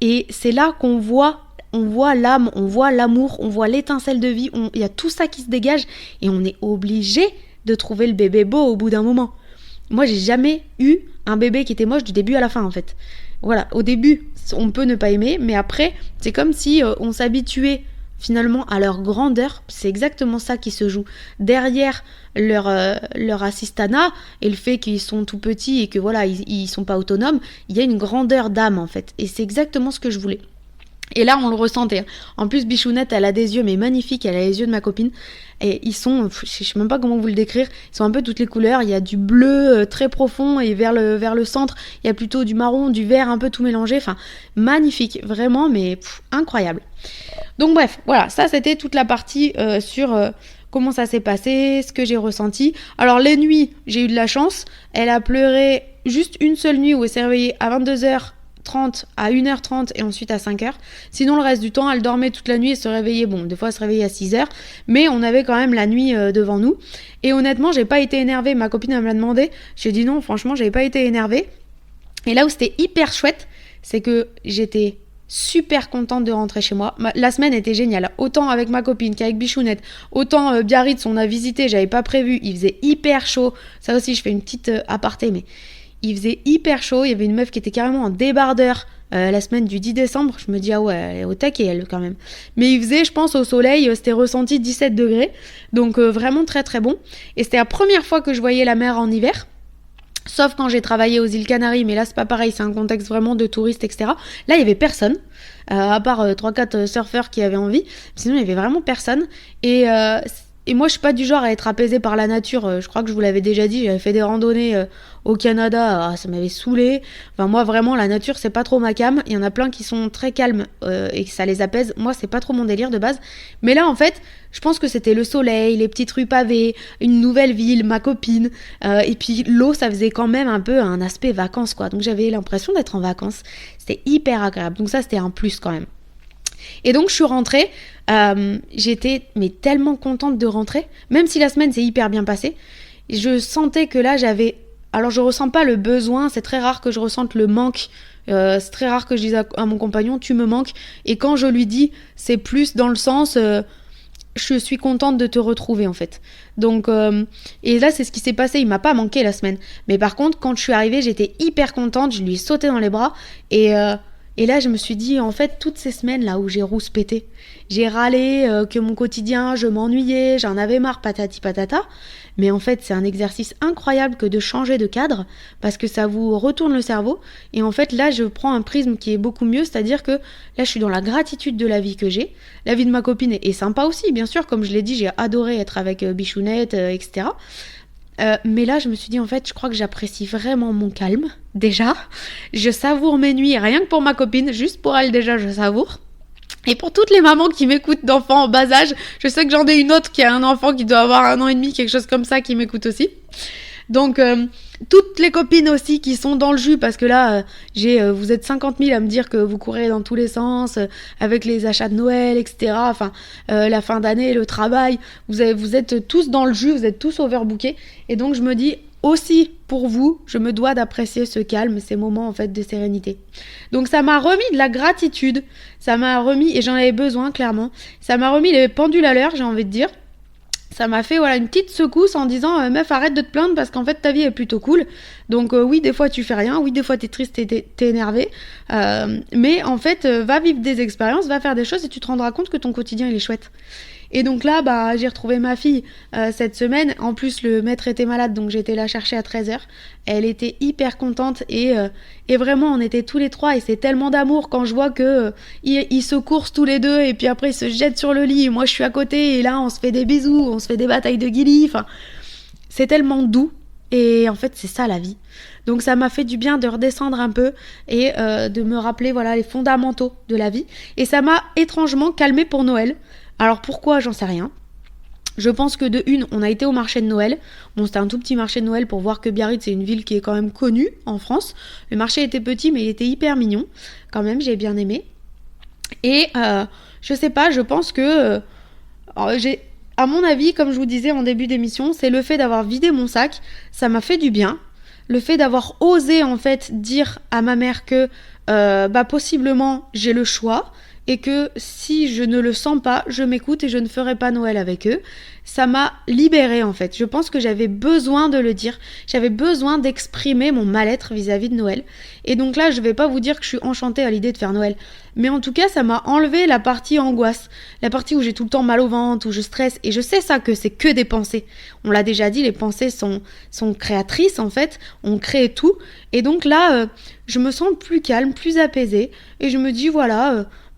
et c'est là qu'on voit, on voit l'âme, on voit l'amour, on voit l'étincelle de vie, il y a tout ça qui se dégage, et on est obligé de trouver le bébé beau au bout d'un moment. Moi, j'ai jamais eu un bébé qui était moche du début à la fin, en fait. Voilà, au début, on peut ne pas aimer, mais après, c'est comme si on s'habituait finalement à leur grandeur. C'est exactement ça qui se joue derrière leur assistanat, et le fait qu'ils sont tout petits et que voilà, ils sont pas autonomes. Il y a une grandeur d'âme, en fait, et c'est exactement ce que je voulais. Et là, on le ressentait. En plus, Bichounette, elle a des yeux, mais magnifiques. Elle a les yeux de ma copine. Et ils sont, je sais même pas comment vous le décrire, ils sont un peu toutes les couleurs. Il y a du bleu très profond, et vers le centre, il y a plutôt du marron, du vert, un peu tout mélangé. Enfin, magnifique, vraiment, mais incroyable. Donc bref, voilà, ça c'était toute la partie sur comment ça s'est passé, ce que j'ai ressenti. Alors les nuits, j'ai eu de la chance. Elle a pleuré juste une seule nuit où elle s'est réveillée à 22h30 à 1h30 et ensuite à 5h. Sinon, le reste du temps, elle dormait toute la nuit et se réveillait. Bon, des fois, elle se réveillait à 6h, mais on avait quand même la nuit devant nous. Et honnêtement, j'ai pas été énervée. Ma copine, elle me l'a demandé. J'ai dit non, franchement, j'avais pas été énervée. Et là où c'était hyper chouette, c'est que j'étais super contente de rentrer chez moi. La semaine était géniale, autant avec ma copine qu'avec Bichounette, autant Biarritz, on a visité, j'avais pas prévu, il faisait hyper chaud. Ça aussi, je fais une petite aparté, mais il faisait hyper chaud. Il y avait une meuf qui était carrément en débardeur la semaine du 10 décembre. Je me dis, ah ouais, elle est au taquet, elle, quand même. Mais il faisait, je pense, au soleil, c'était ressenti 17 degrés. Donc vraiment très très bon. Et c'était la première fois que je voyais la mer en hiver. Sauf quand j'ai travaillé aux îles Canaries, mais là c'est pas pareil, c'est un contexte vraiment de touristes, etc. Là il y avait personne, à part 3-4 surfeurs qui avaient envie, sinon il y avait vraiment personne. Et moi je suis pas du genre à être apaisée par la nature, je crois que je vous l'avais déjà dit, j'avais fait des randonnées au Canada, ça m'avait saoulée. Enfin moi vraiment la nature c'est pas trop ma came, il y en a plein qui sont très calmes et que ça les apaise, moi c'est pas trop mon délire de base. Mais là en fait je pense que c'était le soleil, les petites rues pavées, une nouvelle ville, ma copine, et puis l'eau ça faisait quand même un peu un aspect vacances quoi, donc j'avais l'impression d'être en vacances, c'était hyper agréable, donc ça c'était un plus quand même. Et donc je suis rentrée, j'étais mais tellement contente de rentrer, même si la semaine s'est hyper bien passée, je sentais que là j'avais, alors je ressens pas le besoin, c'est très rare que je ressente le manque, c'est très rare que je dise à mon compagnon tu me manques, et quand je lui dis c'est plus dans le sens je suis contente de te retrouver en fait. Donc et là c'est ce qui s'est passé, il m'a pas manqué la semaine, mais par contre quand je suis arrivée j'étais hyper contente, je lui ai sauté dans les bras et là, je me suis dit, en fait, toutes ces semaines là où j'ai rouspété, j'ai râlé que mon quotidien, je m'ennuyais, j'en avais marre, patati patata. Mais en fait, c'est un exercice incroyable que de changer de cadre parce que ça vous retourne le cerveau. Et en fait, là, je prends un prisme qui est beaucoup mieux, c'est-à-dire que là, je suis dans la gratitude de la vie que j'ai. La vie de ma copine est sympa aussi, bien sûr. Comme je l'ai dit, j'ai adoré être avec Bichounette, etc. Mais là, je me suis dit, en fait, je crois que j'apprécie vraiment mon calme, déjà. Je savoure mes nuits, rien que pour ma copine, juste pour elle, déjà, je savoure. Et pour toutes les mamans qui m'écoutent d'enfants en bas âge, je sais que j'en ai une autre qui a un enfant qui doit avoir 1 an et demi, quelque chose comme ça, qui m'écoute aussi. Donc, toutes les copines aussi qui sont dans le jus, parce que là, vous êtes 50 000 à me dire que vous courez dans tous les sens, avec les achats de Noël, etc. Enfin, la fin d'année, le travail, vous êtes tous dans le jus, vous êtes tous overbookés. Et donc, je me dis, aussi, pour vous, je me dois d'apprécier ce calme, ces moments en fait de sérénité. Donc ça m'a remis de la gratitude, ça m'a remis, et j'en avais besoin clairement, ça m'a remis les pendules à l'heure, j'ai envie de dire. Ça m'a fait une petite secousse en disant meuf arrête de te plaindre parce qu'en fait ta vie est plutôt cool. Donc oui des fois tu fais rien, oui des fois t'es triste, t'es énervé, mais en fait va vivre des expériences, va faire des choses et tu te rendras compte que ton quotidien il est chouette. Et donc là, j'ai retrouvé ma fille cette semaine. En plus, le maître était malade, donc j'ai été la chercher à 13h. Elle était hyper contente et vraiment, on était tous les trois et c'est tellement d'amour quand je vois que ils se coursent tous les deux et puis après ils se jettent sur le lit et moi je suis à côté et là on se fait des bisous, on se fait des batailles de guilis. Enfin, c'est tellement doux et en fait c'est ça la vie. Donc ça m'a fait du bien de redescendre un peu et de me rappeler les fondamentaux de la vie. Et ça m'a étrangement calmée pour Noël. Alors pourquoi, j'en sais rien. Je pense que de une, on a été au marché de Noël. Bon, c'était un tout petit marché de Noël pour voir que Biarritz, c'est une ville qui est quand même connue en France. Le marché était petit, mais il était hyper mignon. Quand même, j'ai bien aimé. Et je sais pas, je pense que à mon avis, comme je vous disais en début d'émission, c'est le fait d'avoir vidé mon sac. Ça m'a fait du bien. Le fait d'avoir osé en fait dire à ma mère que possiblement j'ai le choix. Et que si je ne le sens pas, je m'écoute et je ne ferai pas Noël avec eux. Ça m'a libérée en fait. Je pense que j'avais besoin de le dire. J'avais besoin d'exprimer mon mal-être vis-à-vis de Noël. Et donc là, je vais pas vous dire que je suis enchantée à l'idée de faire Noël. Mais en tout cas, ça m'a enlevé la partie angoisse. La partie où j'ai tout le temps mal au ventre, où je stresse. Et je sais ça que c'est que des pensées. On l'a déjà dit, les pensées sont créatrices en fait. On crée tout. Et donc là, je me sens plus calme, plus apaisée. Et je me dis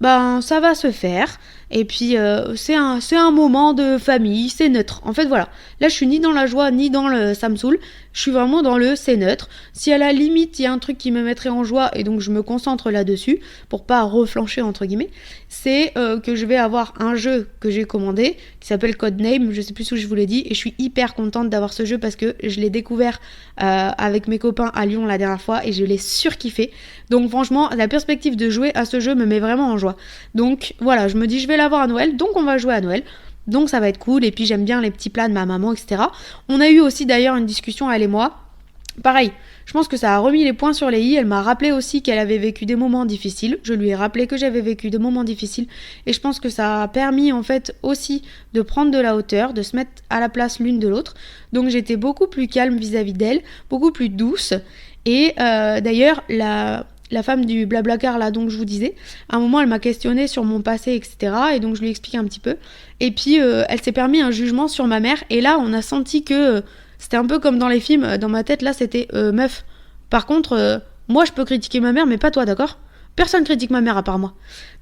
ça va se faire. Et puis c'est un moment de famille, c'est neutre. En fait voilà, là je suis ni dans la joie ni dans le ça me saoule, je suis vraiment dans le c'est neutre. Si à la limite il y a un truc qui me mettrait en joie et donc je me concentre là-dessus pour pas reflancher entre guillemets, c'est que je vais avoir un jeu que j'ai commandé qui s'appelle Codename, je sais plus où je vous l'ai dit, et je suis hyper contente d'avoir ce jeu parce que je l'ai découvert avec mes copains à Lyon la dernière fois et je l'ai surkiffé. Donc franchement la perspective de jouer à ce jeu me met vraiment en joie. Donc voilà, je me dis je vais l'avoir à Noël, donc on va jouer à Noël. Donc ça va être cool, et puis j'aime bien les petits plats de ma maman, etc. On a eu aussi d'ailleurs une discussion, elle et moi. Pareil, je pense que ça a remis les points sur les i. Elle m'a rappelé aussi qu'elle avait vécu des moments difficiles. Je lui ai rappelé que j'avais vécu des moments difficiles. Et je pense que ça a permis en fait aussi de prendre de la hauteur, de se mettre à la place l'une de l'autre. Donc j'étais beaucoup plus calme vis-à-vis d'elle, beaucoup plus douce. Et d'ailleurs, la femme du Blablacar là dont je vous disais, à un moment elle m'a questionnée sur mon passé, etc. Et donc je lui ai expliqué un petit peu. Et puis elle s'est permis un jugement sur ma mère. Et là on a senti que C'était un peu comme dans les films, dans ma tête là c'était meuf. Par contre, moi je peux critiquer ma mère mais pas toi, d'accord ? Personne critique ma mère à part moi.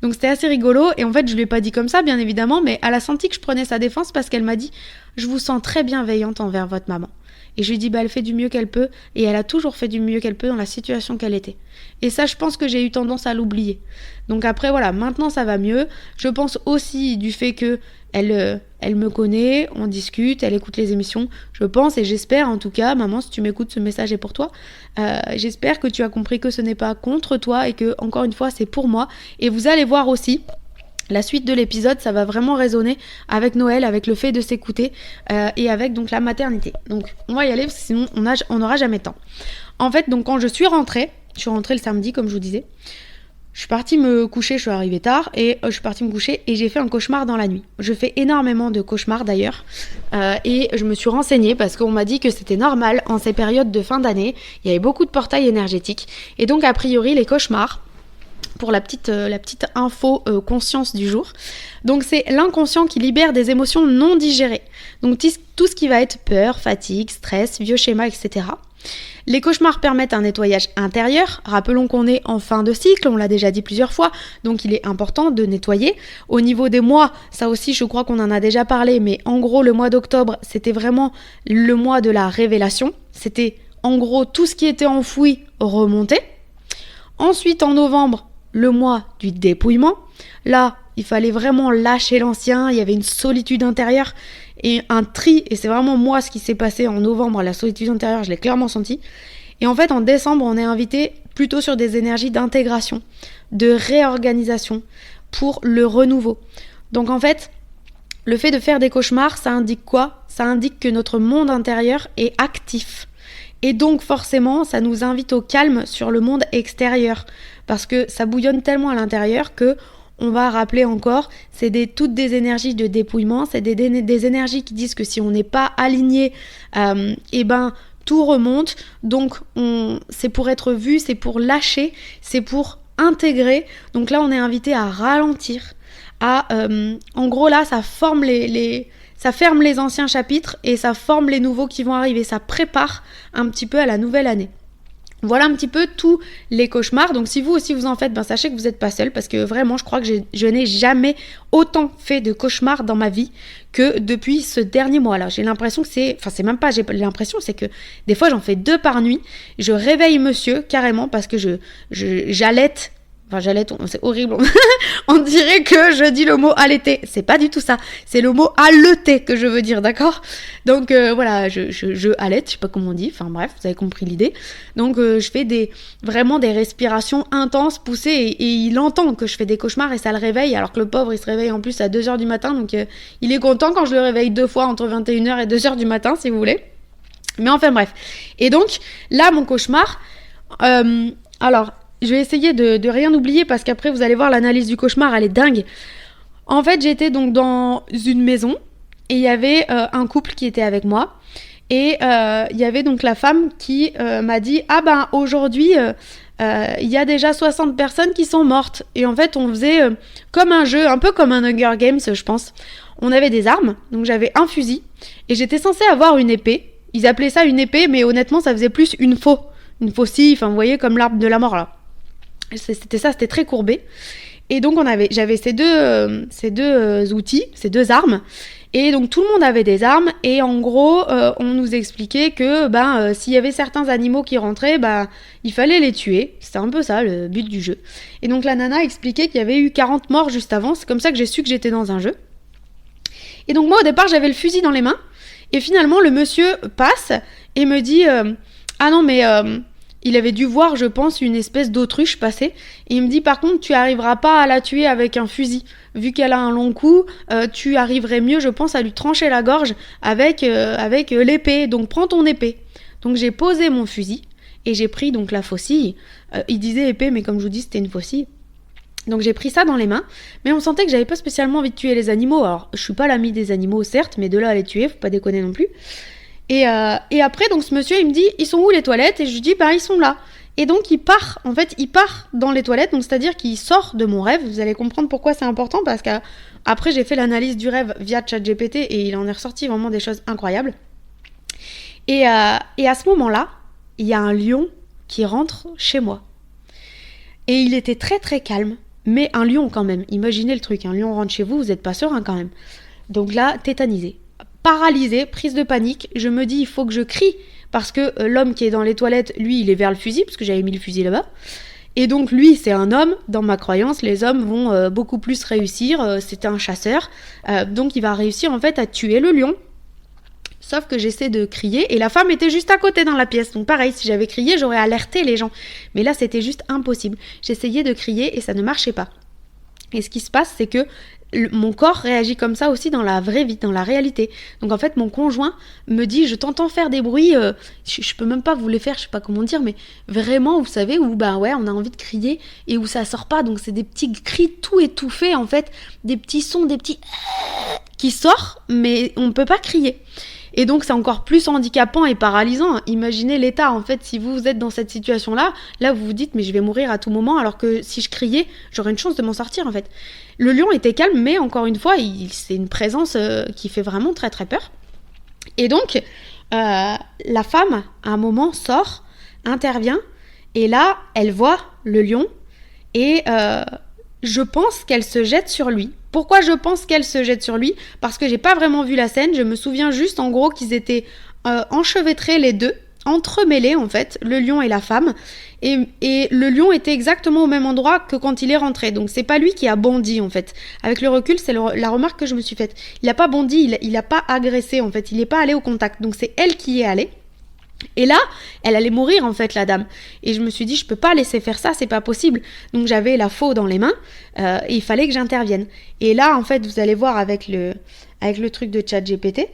Donc c'était assez rigolo et en fait je lui ai pas dit comme ça bien évidemment, mais elle a senti que je prenais sa défense parce qu'elle m'a dit « Je vous sens très bienveillante envers votre maman ». Et je lui ai dit « Elle fait du mieux qu'elle peut et elle a toujours fait du mieux qu'elle peut dans la situation qu'elle était ». Et ça je pense que j'ai eu tendance à l'oublier. Donc après voilà, maintenant ça va mieux. Je pense aussi du fait que elle me connaît, on discute, elle écoute les émissions. Je pense et j'espère en tout cas, maman, si tu m'écoutes, ce message est pour toi. J'espère que tu as compris que ce n'est pas contre toi et que, encore une fois, c'est pour moi. Et vous allez voir aussi, la suite de l'épisode, ça va vraiment résonner avec Noël, avec le fait de s'écouter et avec donc la maternité. Donc on va y aller parce que sinon on n'aura jamais de temps. En fait, donc quand je suis rentrée le samedi comme je vous disais. Je suis partie me coucher, je suis arrivée tard et je suis partie me coucher et j'ai fait un cauchemar dans la nuit. Je fais énormément de cauchemars d'ailleurs et je me suis renseignée parce qu'on m'a dit que c'était normal en ces périodes de fin d'année. Il y avait beaucoup de portails énergétiques et donc a priori les cauchemars, pour la petite info conscience du jour. Donc c'est l'inconscient qui libère des émotions non digérées. Donc tout ce qui va être peur, fatigue, stress, vieux schémas, etc. Les cauchemars permettent un nettoyage intérieur. Rappelons qu'on est en fin de cycle, on l'a déjà dit plusieurs fois, donc il est important de nettoyer. Au niveau des mois, ça aussi je crois qu'on en a déjà parlé, mais en gros le mois d'octobre, c'était vraiment le mois de la révélation. C'était en gros tout ce qui était enfoui remonté. Ensuite en novembre, le mois du dépouillement. Là, il fallait vraiment lâcher l'ancien, il y avait une solitude intérieure et un tri, et c'est vraiment moi ce qui s'est passé en novembre, la solitude intérieure, je l'ai clairement senti. Et en fait, en décembre, on est invité plutôt sur des énergies d'intégration, de réorganisation pour le renouveau. Donc en fait, le fait de faire des cauchemars, ça indique quoi ? Ça indique que notre monde intérieur est actif. Et donc forcément, ça nous invite au calme sur le monde extérieur, parce que ça bouillonne tellement à l'intérieur que on va rappeler encore, c'est toutes des énergies de dépouillement, c'est des énergies qui disent que si on n'est pas aligné, tout remonte. Donc c'est pour être vu, c'est pour lâcher, c'est pour intégrer. Donc là, on est invité à ralentir, en gros là, ça forme ça ferme les anciens chapitres et ça forme les nouveaux qui vont arriver. Ça prépare un petit peu à la nouvelle année. Voilà un petit peu tous les cauchemars. Donc si vous aussi vous en faites, sachez que vous n'êtes pas seul parce que vraiment je crois que je n'ai jamais autant fait de cauchemars dans ma vie que depuis ce dernier mois-là. J'ai l'impression que c'est que des fois j'en fais 2 par nuit. Je réveille monsieur carrément parce que j'allaite. C'est horrible. On dirait que je dis le mot allaiter. C'est pas du tout ça. C'est le mot alleter que je veux dire, d'accord ? Donc voilà, je allaite, je sais pas comment on dit. Enfin bref, vous avez compris l'idée. Donc je fais vraiment des respirations intenses, poussées, et il entend que je fais des cauchemars et ça le réveille. Alors que le pauvre, il se réveille en plus à 2h du matin. Donc il est content quand je le réveille 2 fois entre 21h et 2h du matin, si vous voulez. Mais enfin bref. Et donc là, mon cauchemar. Alors. Je vais essayer de rien oublier parce qu'après vous allez voir l'analyse du cauchemar, elle est dingue. En fait, j'étais donc dans une maison et il y avait un couple qui était avec moi et il y avait donc la femme qui m'a dit aujourd'hui il y a déjà 60 personnes qui sont mortes. Et en fait on faisait comme un jeu, un peu comme un Hunger Games je pense. On avait des armes, donc j'avais un fusil et j'étais censée avoir une épée. Ils appelaient ça une épée mais honnêtement ça faisait plus une faucille, enfin vous voyez comme l'arbre de la mort là. C'était ça, c'était très courbé. Et donc j'avais ces deux outils, ces 2 armes. Et donc tout le monde avait des armes. Et en gros, on nous expliquait que s'il y avait certains animaux qui rentraient, il fallait les tuer. C'était un peu ça le but du jeu. Et donc la nana expliquait qu'il y avait eu 40 morts juste avant. C'est comme ça que j'ai su que j'étais dans un jeu. Et donc moi au départ j'avais le fusil dans les mains. Et finalement le monsieur passe et me dit ah non mais il avait dû voir, je pense, une espèce d'autruche passer. Et il me dit, par contre, tu arriveras pas à la tuer avec un fusil. Vu qu'elle a un long cou, tu arriverais mieux, je pense, à lui trancher la gorge avec l'épée. Donc, prends ton épée. Donc, j'ai posé mon fusil et j'ai pris donc la faucille. Il disait épée, mais comme je vous dis, c'était une faucille. Donc, j'ai pris ça dans les mains. Mais on sentait que j'avais pas spécialement envie de tuer les animaux. Alors, je suis pas l'amie des animaux, certes, mais de là à les tuer, faut pas déconner non plus. Et après, donc ce monsieur, il me dit, ils sont où les toilettes ? Et je lui dis, ils sont là. Et donc, il part dans les toilettes, donc c'est-à-dire qu'il sort de mon rêve. Vous allez comprendre pourquoi c'est important, parce qu'après, j'ai fait l'analyse du rêve via ChatGPT et il en est ressorti vraiment des choses incroyables. Et à ce moment-là, il y a un lion qui rentre chez moi. Et il était très très calme, mais un lion quand même. Imaginez le truc, un lion rentre chez vous, vous n'êtes pas serein quand même. Donc là, tétanisé, paralysé, prise de panique, je me dis il faut que je crie, parce que l'homme qui est dans les toilettes, lui, il est vers le fusil, parce que j'avais mis le fusil là-bas. Et donc lui, c'est un homme, dans ma croyance, les hommes vont beaucoup plus réussir, c'est un chasseur, donc il va réussir en fait à tuer le lion. Sauf que j'essaie de crier et la femme était juste à côté dans la pièce. Donc pareil, si j'avais crié, j'aurais alerté les gens. Mais là, c'était juste impossible. J'essayais de crier et ça ne marchait pas. Et ce qui se passe, c'est que mon corps réagit comme ça aussi dans la vraie vie, dans la réalité. Donc en fait, mon conjoint me dit, je t'entends faire des bruits, je peux même pas vous les faire, je sais pas comment dire, mais vraiment, vous savez, où bah ouais, on a envie de crier et où ça sort pas. Donc c'est des petits cris tout étouffés en fait, des petits sons, des petits qui sortent, mais on ne peut pas crier. Et donc c'est encore plus handicapant et paralysant. Imaginez l'état en fait, si vous êtes dans cette situation-là, là vous vous dites mais je vais mourir à tout moment, alors que si je criais, j'aurais une chance de m'en sortir en fait. Le lion était calme, mais encore une fois, c'est une présence qui fait vraiment très très peur. Et donc la femme, à un moment, sort, intervient, et là elle voit le lion, et je pense qu'elle se jette sur lui. Pourquoi je pense qu'elle se jette sur lui ? Parce que j'ai pas vraiment vu la scène, je me souviens juste en gros qu'ils étaient enchevêtrés les deux, entremêlés en fait, le lion et la femme, et le lion était exactement au même endroit que quand il est rentré, donc c'est pas lui qui a bondi en fait. Avec le recul, c'est la remarque que je me suis faite. Il a pas bondi, il a pas agressé en fait, il est pas allé au contact, donc c'est elle qui y est allée. Et là, elle allait mourir en fait, la dame. Et je me suis dit, je peux pas laisser faire ça, c'est pas possible. Donc j'avais la faux dans les mains et il fallait que j'intervienne. Et là, en fait, vous allez voir avec le truc de ChatGPT,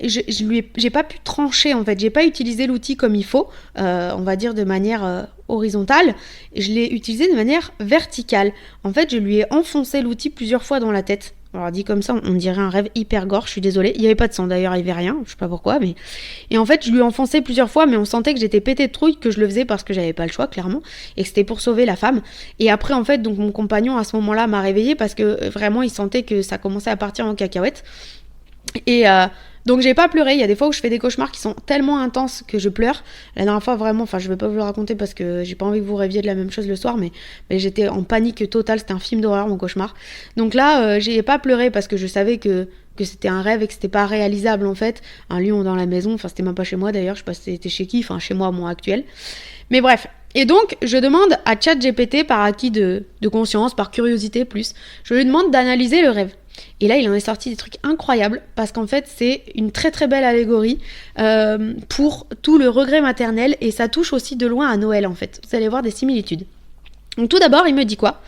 j'ai pas pu trancher en fait, j'ai pas utilisé l'outil comme il faut, on va dire de manière horizontale, je l'ai utilisé de manière verticale. En fait, je lui ai enfoncé l'outil plusieurs fois dans la tête. Alors dit comme ça, on dirait un rêve hyper gore, je suis désolée. Il n'y avait pas de sang d'ailleurs, il n'y avait rien, je sais pas pourquoi, mais... Et en fait, je lui ai enfoncé plusieurs fois, mais on sentait que j'étais pétée de trouille, que je le faisais parce que j'avais pas le choix, clairement, et que c'était pour sauver la femme. Et après, en fait, donc mon compagnon, à ce moment-là, m'a réveillée parce que vraiment, il sentait que ça commençait à partir en cacahuète. Et donc j'ai pas pleuré, il y a des fois où je fais des cauchemars qui sont tellement intenses que je pleure. La dernière fois vraiment, enfin je vais pas vous le raconter parce que j'ai pas envie que vous rêviez de la même chose le soir, mais j'étais en panique totale, c'était un film d'horreur mon cauchemar. Donc là j'ai pas pleuré parce que je savais que c'était un rêve et que c'était pas réalisable en fait. Un lion dans la maison, enfin c'était même pas chez moi d'ailleurs, je sais pas si c'était chez qui, enfin chez moi mon actuel. Mais bref, et donc je demande à ChatGPT par acquis de conscience, par curiosité plus, je lui demande d'analyser le rêve. Et là, il en est sorti des trucs incroyables parce qu'en fait, c'est une très très belle allégorie pour tout le regret maternel et ça touche aussi de loin à Noël en fait. Vous allez voir des similitudes. Donc tout d'abord, il me dit quoi ?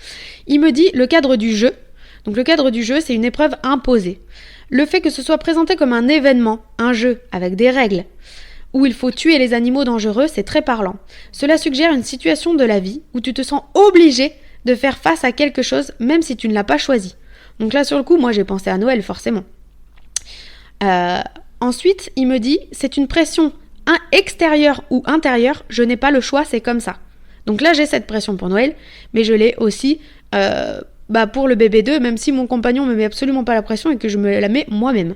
Il me dit le cadre du jeu. Donc le cadre du jeu, c'est une épreuve imposée. Le fait que ce soit présenté comme un événement, un jeu avec des règles, où il faut tuer les animaux dangereux, c'est très parlant. Cela suggère une situation de la vie où tu te sens obligé de faire face à quelque chose même si tu ne l'as pas choisi. Donc là, sur le coup, moi, j'ai pensé à Noël, forcément. Ensuite, il me dit, c'est une pression extérieure ou intérieure, je n'ai pas le choix, c'est comme ça. Donc là, j'ai cette pression pour Noël, mais je l'ai aussi pour le bébé 2, même si mon compagnon me met absolument pas la pression et que je me la mets moi-même.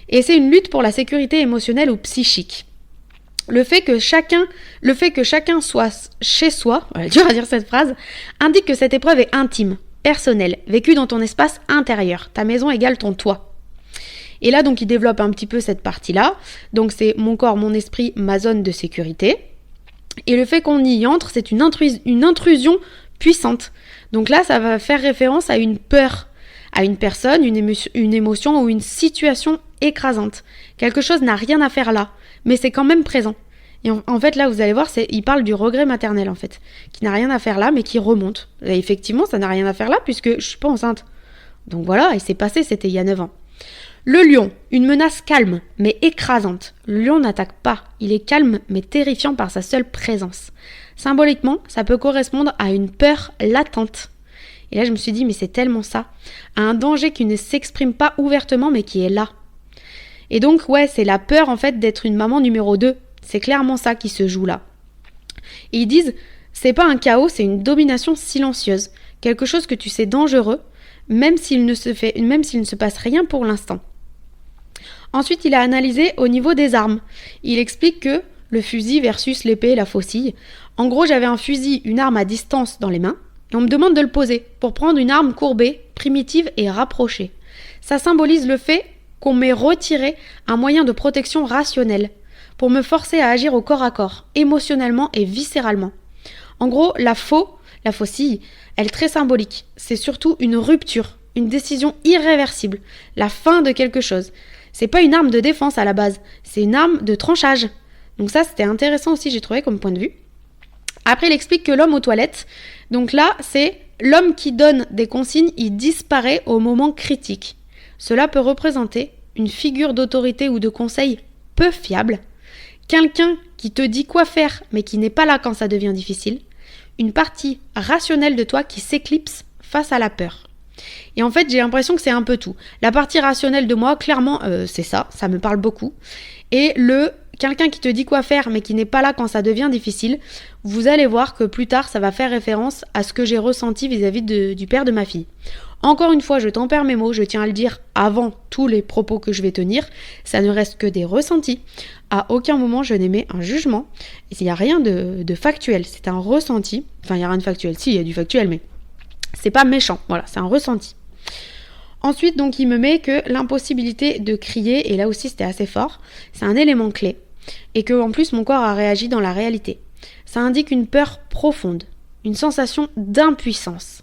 Et c'est une lutte pour la sécurité émotionnelle ou psychique. Le fait que chacun soit chez soi, dur à dire cette phrase, indique que cette épreuve est intime, personnelle, vécue dans ton espace intérieur. Ta maison égale ton toit. Et là, donc, il développe un petit peu cette partie-là. Donc, c'est mon corps, mon esprit, ma zone de sécurité. Et le fait qu'on y entre, c'est une intrusion puissante. Donc là, ça va faire référence à une peur, à une personne, une émotion ou une situation écrasante. Quelque chose n'a rien à faire là, mais c'est quand même présent. Et en fait, là, vous allez voir, il parle du regret maternel, en fait, qui n'a rien à faire là, mais qui remonte. Et effectivement, ça n'a rien à faire là, puisque je suis pas enceinte. Donc voilà, et c'est passé, c'était il y a 9 ans. Le lion, une menace calme, mais écrasante. Le lion n'attaque pas, il est calme, mais terrifiant par sa seule présence. Symboliquement, ça peut correspondre à une peur latente. Et là, je me suis dit, mais c'est tellement ça. À un danger qui ne s'exprime pas ouvertement, mais qui est là. Et donc, ouais, c'est la peur, en fait, d'être une maman numéro 2. C'est clairement ça qui se joue là. Et ils disent, c'est pas un chaos, c'est une domination silencieuse. Quelque chose que tu sais dangereux, même s'il ne se passe rien pour l'instant. Ensuite, il a analysé au niveau des armes. Il explique que le fusil versus l'épée et la faucille. En gros, j'avais un fusil, une arme à distance dans les mains, et on me demande de le poser pour prendre une arme courbée, primitive et rapprochée. Ça symbolise le fait qu'on m'ait retiré un moyen de protection rationnel, pour me forcer à agir au corps à corps, émotionnellement et viscéralement. En gros, la faucille, elle est très symbolique. C'est surtout une rupture, une décision irréversible, la fin de quelque chose. C'est pas une arme de défense à la base, c'est une arme de tranchage. Donc ça, c'était intéressant aussi, j'ai trouvé comme point de vue. Après, il explique que l'homme aux toilettes, donc là, c'est l'homme qui donne des consignes, il disparaît au moment critique. Cela peut représenter une figure d'autorité ou de conseil peu fiable, quelqu'un qui te dit quoi faire mais qui n'est pas là quand ça devient difficile, une partie rationnelle de toi qui s'éclipse face à la peur. Et en fait, j'ai l'impression que c'est un peu tout. La partie rationnelle de moi, clairement, c'est ça me parle beaucoup. Et quelqu'un qui te dit quoi faire mais qui n'est pas là quand ça devient difficile, vous allez voir que plus tard, ça va faire référence à ce que j'ai ressenti vis-à-vis du père de ma fille. Encore une fois, je tempère mes mots, je tiens à le dire avant tous les propos que je vais tenir, ça ne reste que des ressentis. À aucun moment je n'émets un jugement, il n'y a rien de factuel, c'est un ressenti. Enfin, il n'y a rien de factuel, si, il y a du factuel, mais c'est pas méchant, voilà, c'est un ressenti. Ensuite, donc, il me met que l'impossibilité de crier, et là aussi c'était assez fort, c'est un élément clé, et que en plus mon corps a réagi dans la réalité. Ça indique une peur profonde, une sensation d'impuissance,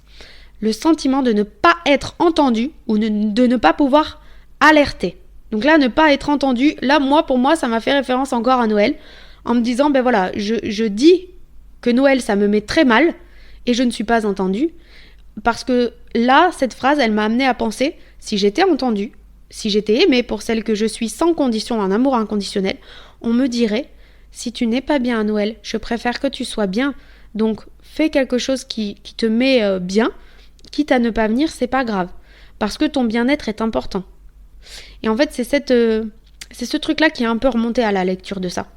le sentiment de ne pas être entendu ou de ne pas pouvoir alerter. Donc là, ne pas être entendu, là, pour moi, ça m'a fait référence encore à Noël, en me disant, ben voilà, je dis que Noël, ça me met très mal, et je ne suis pas entendue, parce que là, cette phrase, elle m'a amenée à penser, si j'étais entendue, si j'étais aimée pour celle que je suis sans condition, un amour inconditionnel, on me dirait, si tu n'es pas bien à Noël, je préfère que tu sois bien, donc fais quelque chose qui te met bien, quitte à ne pas venir, c'est pas grave, parce que ton bien-être est important. Et en fait, c'est ce truc-là qui est un peu remonté à la lecture de ça.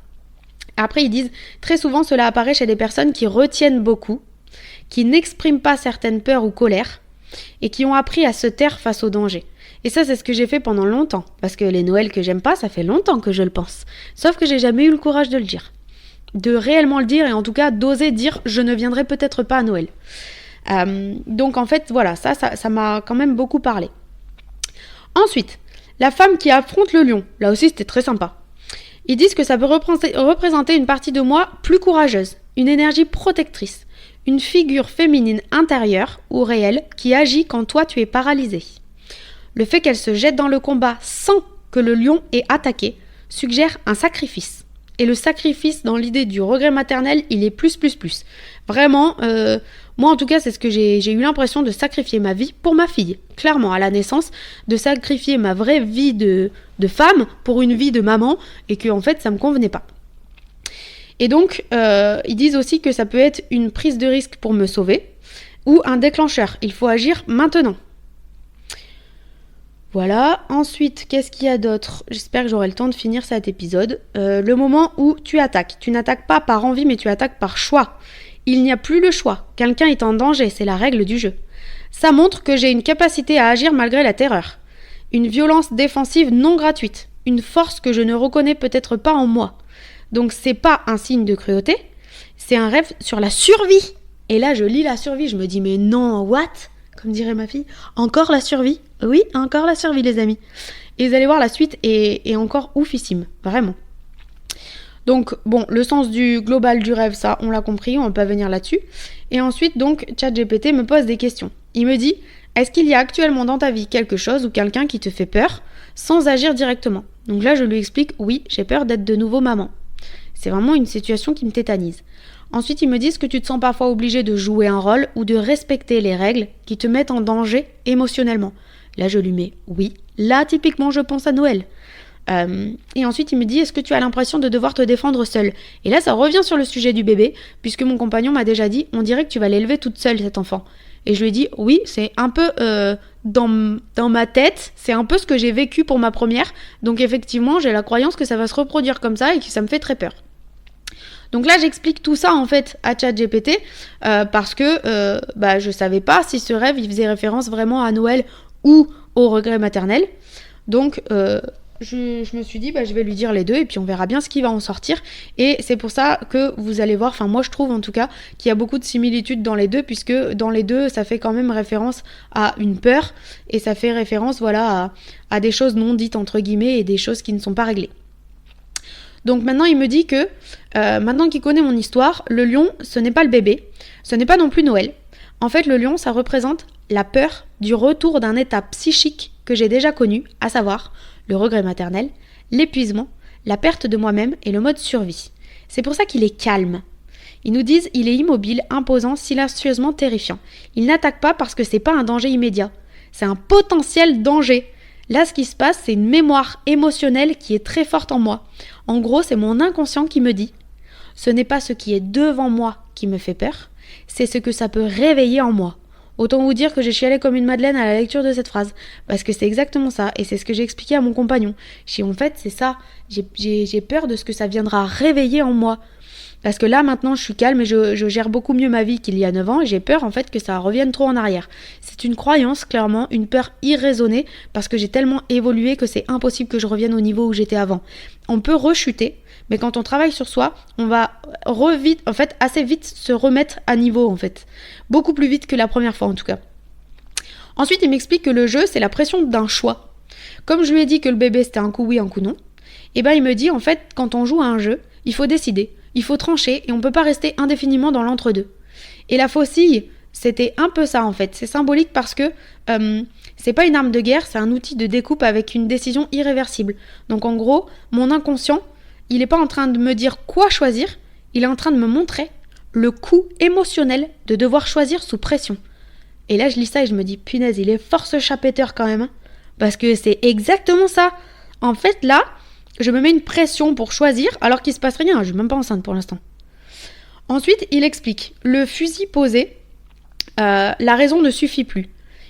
Après, ils disent, très souvent, cela apparaît chez des personnes qui retiennent beaucoup, qui n'expriment pas certaines peurs ou colères, et qui ont appris à se taire face au danger. Et ça, c'est ce que j'ai fait pendant longtemps, parce que les Noëls que j'aime pas, ça fait longtemps que je le pense. Sauf que j'ai jamais eu le courage de le dire. De réellement le dire, et en tout cas d'oser dire, je ne viendrai peut-être pas à Noël. Donc en fait, voilà, ça m'a quand même beaucoup parlé. Ensuite, la femme qui affronte le lion, là aussi c'était très sympa. Ils disent que ça peut représenter une partie de moi plus courageuse, une énergie protectrice, une figure féminine intérieure ou réelle qui agit quand toi tu es paralysé. Le fait qu'elle se jette dans le combat sans que le lion ait attaqué suggère un sacrifice. Et le sacrifice dans l'idée du regret maternel, il est plus. Vraiment, moi en tout cas c'est ce que j'ai eu l'impression de sacrifier ma vie pour ma fille. Clairement, à la naissance, de sacrifier ma vraie vie de femme pour une vie de maman et que en fait ça me convenait pas. Et donc, ils disent aussi que ça peut être une prise de risque pour me sauver ou un déclencheur. Il faut agir maintenant. Voilà. Ensuite, qu'est-ce qu'il y a d'autre ? J'espère que j'aurai le temps de finir cet épisode. Le moment où tu attaques. Tu n'attaques pas par envie, mais tu attaques par choix. Il n'y a plus le choix. Quelqu'un est en danger, c'est la règle du jeu. Ça montre que j'ai une capacité à agir malgré la terreur. Une violence défensive non gratuite. Une force que je ne reconnais peut-être pas en moi. Donc c'est pas un signe de cruauté, c'est un rêve sur la survie. Et là je lis la survie, je me dis mais non, what ? Comme dirait ma fille, encore la survie ? Oui, encore la survie les amis. Et vous allez voir la suite est encore oufissime, vraiment. Donc bon, le sens du global du rêve, ça on l'a compris, on peut pas venir là-dessus. Et ensuite donc ChatGPT me pose des questions. Il me dit, est-ce qu'il y a actuellement dans ta vie quelque chose ou quelqu'un qui te fait peur sans agir directement ? Donc là je lui explique, oui, j'ai peur d'être de nouveau maman. C'est vraiment une situation qui me tétanise. Ensuite, ils me disent que tu te sens parfois obligé de jouer un rôle ou de respecter les règles qui te mettent en danger émotionnellement. Là, je lui mets oui. Là, typiquement, je pense à Noël. Et ensuite, il me dit, est-ce que tu as l'impression de devoir te défendre seule ? Et là, ça revient sur le sujet du bébé, puisque mon compagnon m'a déjà dit, on dirait que tu vas l'élever toute seule, cet enfant. Et je lui ai dit, oui, c'est un peu dans ma tête, c'est un peu ce que j'ai vécu pour ma première. Donc effectivement, j'ai la croyance que ça va se reproduire comme ça et que ça me fait très peur. Donc là, j'explique tout ça en fait à ChatGPT parce que je savais pas si ce rêve il faisait référence vraiment à Noël ou au regret maternel. Donc je me suis dit, je vais lui dire les deux et puis on verra bien ce qui va en sortir. Et c'est pour ça que vous allez voir, moi je trouve en tout cas qu'il y a beaucoup de similitudes dans les deux, puisque dans les deux, ça fait quand même référence à une peur et ça fait référence à des choses non dites entre guillemets et des choses qui ne sont pas réglées. Donc maintenant, il me dit que, maintenant qu'il connaît mon histoire, le lion, ce n'est pas le bébé, ce n'est pas non plus Noël. En fait, le lion, ça représente la peur du retour d'un état psychique que j'ai déjà connu, à savoir le regret maternel, l'épuisement, la perte de moi-même et le mode survie. C'est pour ça qu'il est calme. Ils nous disent il est immobile, imposant, silencieusement terrifiant. Il n'attaque pas parce que c'est pas un danger immédiat. C'est un potentiel danger. Là, ce qui se passe, c'est une mémoire émotionnelle qui est très forte en moi. En gros, c'est mon inconscient qui me dit « Ce n'est pas ce qui est devant moi qui me fait peur, c'est ce que ça peut réveiller en moi. » Autant vous dire que j'ai chialé comme une madeleine à la lecture de cette phrase, parce que c'est exactement ça, et c'est ce que j'ai expliqué à mon compagnon. En fait, c'est ça, j'ai peur de ce que ça viendra réveiller en moi. Parce que là, maintenant, je suis calme et je gère beaucoup mieux ma vie qu'il y a 9 ans, et j'ai peur, en fait, que ça revienne trop en arrière. C'est une croyance, clairement, une peur irraisonnée, parce que j'ai tellement évolué que c'est impossible que je revienne au niveau où j'étais avant. On peut rechuter, mais quand on travaille sur soi, on va assez vite se remettre à niveau, en fait. Beaucoup plus vite que la première fois, en tout cas. Ensuite, il m'explique que le jeu, c'est la pression d'un choix. Comme je lui ai dit que le bébé, c'était un coup oui, un coup non, il me dit, en fait, quand on joue à un jeu, il faut décider, il faut trancher, et on peut pas rester indéfiniment dans l'entre-deux. Et la faucille, c'était un peu ça, en fait. C'est symbolique parce que c'est pas une arme de guerre, c'est un outil de découpe avec une décision irréversible. Donc, en gros, mon inconscient, il n'est pas en train de me dire quoi choisir, il est en train de me montrer le coût émotionnel de devoir choisir sous pression. Et là, je lis ça et je me dis, punaise, il est fort ce chapetteur quand même. Hein, parce que c'est exactement ça. En fait, là, je me mets une pression pour choisir alors qu'il se passe rien. Je suis même pas enceinte pour l'instant. Ensuite, il explique, le fusil posé, la raison ne suffit plus.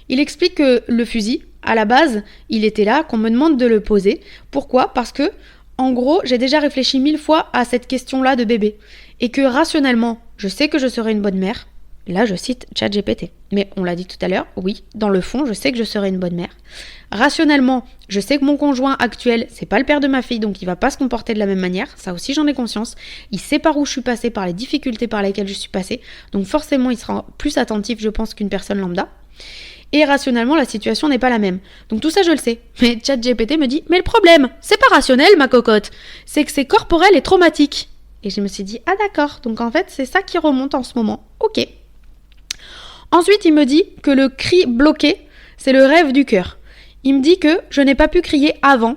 Il explique que le fusil, à la base, il était là, qu'on me demande de le poser. Pourquoi ? Parce que en gros, j'ai déjà réfléchi 1000 fois à cette question-là de bébé. Et que rationnellement, je sais que je serai une bonne mère. Là, je cite ChatGPT. Mais on l'a dit tout à l'heure, oui, dans le fond, je sais que je serai une bonne mère. Rationnellement, je sais que mon conjoint actuel, c'est pas le père de ma fille, donc il va pas se comporter de la même manière. Ça aussi, j'en ai conscience. Il sait par où je suis passée, par les difficultés par lesquelles je suis passée. Donc forcément, il sera plus attentif, je pense, qu'une personne lambda. Et rationnellement, la situation n'est pas la même. Donc tout ça, je le sais. Mais ChatGPT me dit, mais le problème, c'est pas rationnel, ma cocotte. C'est que c'est corporel et traumatique. Et je me suis dit, ah d'accord. Donc en fait, c'est ça qui remonte en ce moment. Ok. Ensuite, il me dit que le cri bloqué, c'est le rêve du cœur. Il me dit que je n'ai pas pu crier avant,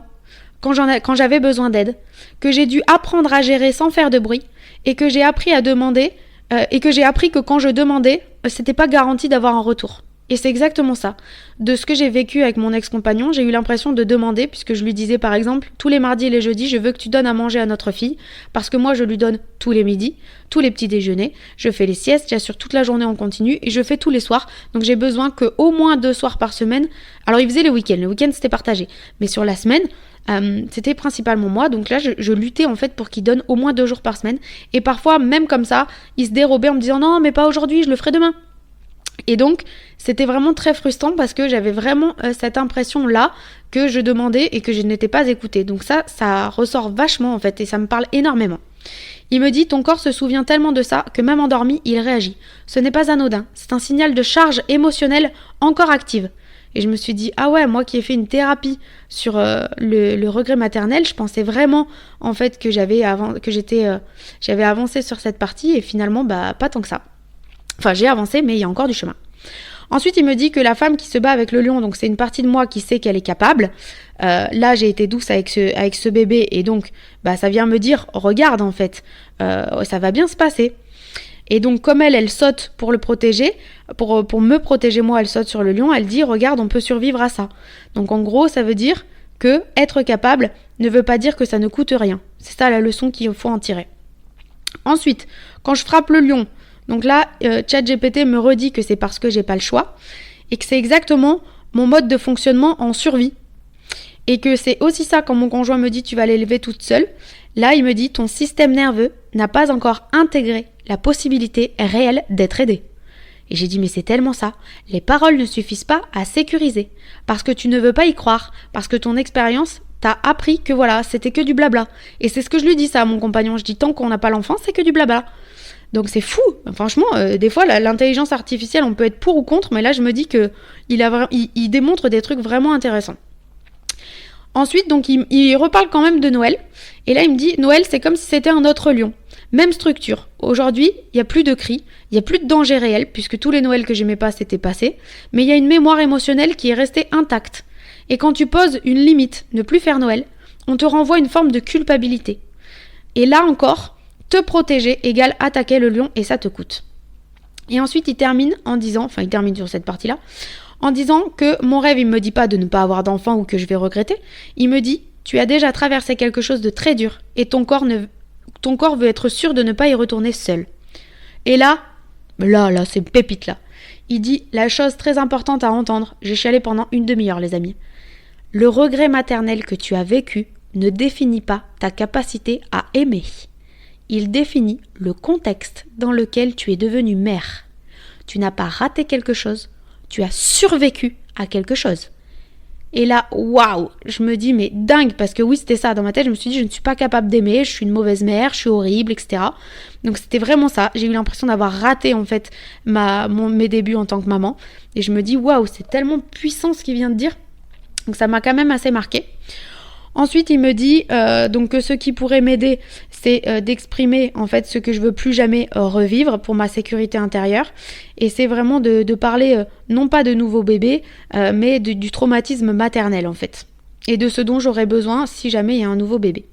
quand j'avais besoin d'aide, que j'ai dû apprendre à gérer sans faire de bruit, et que j'ai appris à demander, et que j'ai appris que quand je demandais, c'était pas garanti d'avoir un retour. Et c'est exactement ça. De ce que j'ai vécu avec mon ex-compagnon, j'ai eu l'impression de demander, puisque je lui disais par exemple, tous les mardis et les jeudis, je veux que tu donnes à manger à notre fille, parce que moi je lui donne tous les midis, tous les petits déjeuners, je fais les siestes, j'assure toute la journée en continu, et je fais tous les soirs, donc j'ai besoin que au moins 2 soirs par semaine. Alors il faisait le week-end c'était partagé, mais sur la semaine, c'était principalement moi, donc là je luttais en fait pour qu'il donne au moins 2 jours par semaine, et parfois même comme ça, il se dérobait en me disant non mais pas aujourd'hui, je le ferai demain. Et donc, c'était vraiment très frustrant parce que j'avais vraiment cette impression-là que je demandais et que je n'étais pas écoutée. Donc ça ressort vachement en fait et ça me parle énormément. Il me dit, ton corps se souvient tellement de ça que même endormi, il réagit. Ce n'est pas anodin, c'est un signal de charge émotionnelle encore active. Et je me suis dit, ah ouais, moi qui ai fait une thérapie sur le regret maternel, je pensais vraiment en fait que j'avais avancé sur cette partie et finalement, pas tant que ça. Enfin, j'ai avancé, mais il y a encore du chemin. Ensuite, il me dit que la femme qui se bat avec le lion, donc c'est une partie de moi qui sait qu'elle est capable. Là, j'ai été douce avec ce bébé et donc, ça vient me dire, regarde en fait, ça va bien se passer. Et donc, comme elle saute pour le protéger, pour me protéger moi, elle saute sur le lion, elle dit, regarde, on peut survivre à ça. Donc, en gros, ça veut dire que être capable ne veut pas dire que ça ne coûte rien. C'est ça la leçon qu'il faut en tirer. Ensuite, quand je frappe le lion, donc là, ChatGPT me redit que c'est parce que j'ai pas le choix et que c'est exactement mon mode de fonctionnement en survie. Et que c'est aussi ça quand mon conjoint me dit tu vas l'élever toute seule. Là, il me dit ton système nerveux n'a pas encore intégré la possibilité réelle d'être aidé. Et j'ai dit mais c'est tellement ça. Les paroles ne suffisent pas à sécuriser parce que tu ne veux pas y croire, parce que ton expérience T'as appris que voilà, c'était que du blabla. Et c'est ce que je lui dis ça à mon compagnon. Je dis tant qu'on n'a pas l'enfant, c'est que du blabla. Donc c'est fou. Franchement, des fois, l'intelligence artificielle, on peut être pour ou contre, mais là, je me dis que il démontre des trucs vraiment intéressants. Ensuite, donc, il reparle quand même de Noël. Et là, il me dit, Noël, c'est comme si c'était un autre lion. Même structure. Aujourd'hui, il n'y a plus de cris, il n'y a plus de danger réel, puisque tous les Noëls que j'aimais pas, c'était passé. Mais il y a une mémoire émotionnelle qui est restée intacte. Et quand tu poses une limite, ne plus faire Noël, on te renvoie une forme de culpabilité. Et là encore, te protéger égale attaquer le lion et ça te coûte. Et ensuite, il termine sur cette partie-là, en disant que mon rêve, il me dit pas de ne pas avoir d'enfant ou que je vais regretter. Il me dit, tu as déjà traversé quelque chose de très dur et ton corps veut être sûr de ne pas y retourner seul. Et là, c'est une pépite là. Il dit, la chose très importante à entendre, j'ai chialé pendant une demi-heure les amis. Le regret maternel que tu as vécu ne définit pas ta capacité à aimer. Il définit le contexte dans lequel tu es devenue mère. Tu n'as pas raté quelque chose, tu as survécu à quelque chose. Et là, waouh, je me dis mais dingue, parce que oui c'était ça, dans ma tête je me suis dit je ne suis pas capable d'aimer, je suis une mauvaise mère, je suis horrible, etc. Donc c'était vraiment ça, j'ai eu l'impression d'avoir raté en fait mes débuts en tant que maman. Et je me dis waouh, c'est tellement puissant ce qu'il vient de dire. Donc ça m'a quand même assez marqué. Ensuite, il me dit donc que ce qui pourrait m'aider, c'est d'exprimer en fait ce que je veux plus jamais revivre pour ma sécurité intérieure. Et c'est vraiment de parler non pas de nouveau bébé, mais du traumatisme maternel en fait. Et de ce dont j'aurais besoin si jamais il y a un nouveau bébé.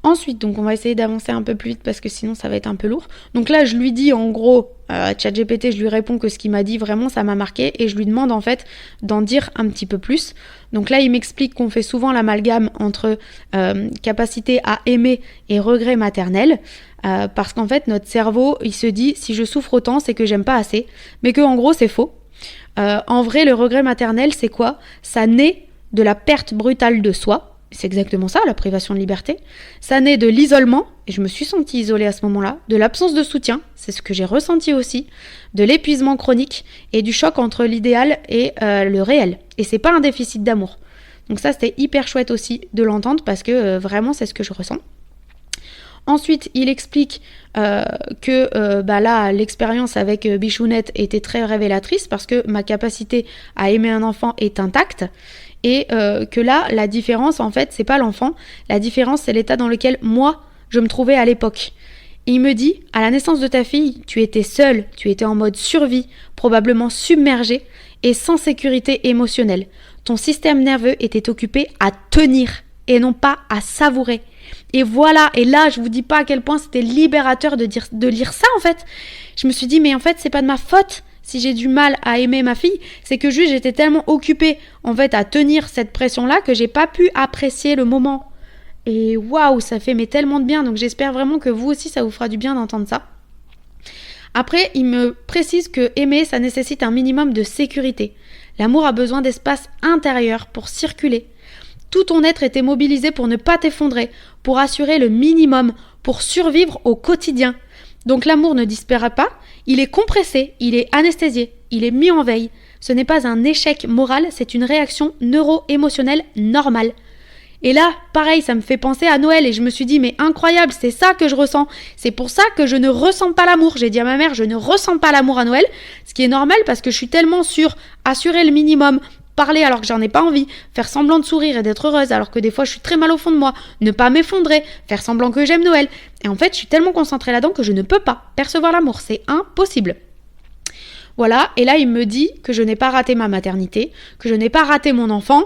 Ensuite, donc on va essayer d'avancer un peu plus vite parce que sinon ça va être un peu lourd. Donc là, je lui dis en gros, ChatGPT, je lui réponds que ce qu'il m'a dit, vraiment, ça m'a marqué. Et je lui demande en fait d'en dire un petit peu plus. Donc là, il m'explique qu'on fait souvent l'amalgame entre capacité à aimer et regret maternel. Parce qu'en fait, notre cerveau, il se dit, si je souffre autant, c'est que j'aime pas assez. Mais que en gros, c'est faux. En vrai, le regret maternel, c'est quoi ? Ça naît de la perte brutale de soi. C'est exactement ça, la privation de liberté. Ça naît de l'isolement, et je me suis sentie isolée à ce moment-là, de l'absence de soutien, c'est ce que j'ai ressenti aussi, de l'épuisement chronique et du choc entre l'idéal et le réel. Et c'est pas un déficit d'amour. Donc ça, c'était hyper chouette aussi de l'entendre parce que vraiment, c'est ce que je ressens. Ensuite, il explique que là, l'expérience avec Bichounette était très révélatrice parce que ma capacité à aimer un enfant est intacte. Et que là, la différence, en fait, c'est pas l'enfant. La différence, c'est l'état dans lequel, moi, je me trouvais à l'époque. Et il me dit, à la naissance de ta fille, tu étais seule, tu étais en mode survie, probablement submergée et sans sécurité émotionnelle. Ton système nerveux était occupé à tenir et non pas à savourer. Et voilà, et là, je vous dis pas à quel point c'était libérateur de lire ça, en fait. Je me suis dit, mais en fait, c'est pas de ma faute. Si j'ai du mal à aimer ma fille, c'est que juste j'étais tellement occupée en fait à tenir cette pression-là que j'ai pas pu apprécier le moment. Et waouh, ça fait tellement de bien. Donc j'espère vraiment que vous aussi ça vous fera du bien d'entendre ça. Après, il me précise que aimer, ça nécessite un minimum de sécurité. L'amour a besoin d'espace intérieur pour circuler. Tout ton être était mobilisé pour ne pas t'effondrer, pour assurer le minimum, pour survivre au quotidien. Donc l'amour ne disparaît pas, il est compressé, il est anesthésié, il est mis en veille. Ce n'est pas un échec moral, c'est une réaction neuro-émotionnelle normale. Et là, pareil, ça me fait penser à Noël et je me suis dit, mais incroyable, c'est ça que je ressens. C'est pour ça que je ne ressens pas l'amour. J'ai dit à ma mère, je ne ressens pas l'amour à Noël, ce qui est normal parce que je suis tellement sur assurer le minimum, parler alors que j'en ai pas envie, faire semblant de sourire et d'être heureuse alors que des fois je suis très mal au fond de moi, ne pas m'effondrer, faire semblant que j'aime Noël. Et en fait, je suis tellement concentrée là-dedans que je ne peux pas percevoir l'amour, c'est impossible. Voilà, et là il me dit que je n'ai pas raté ma maternité, que je n'ai pas raté mon enfant,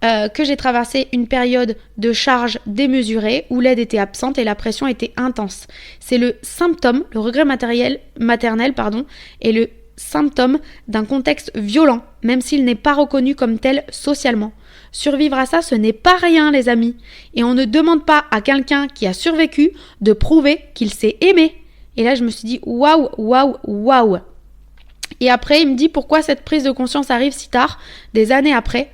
que j'ai traversé une période de charge démesurée où l'aide était absente et la pression était intense. C'est le symptôme, le regret maternel, et le symptôme d'un contexte violent, même s'il n'est pas reconnu comme tel socialement. Survivre à ça, ce n'est pas rien, les amis. Et on ne demande pas à quelqu'un qui a survécu de prouver qu'il s'est aimé. Et là, je me suis dit, waouh, waouh, waouh. Et après, il me dit pourquoi cette prise de conscience arrive si tard, des années après.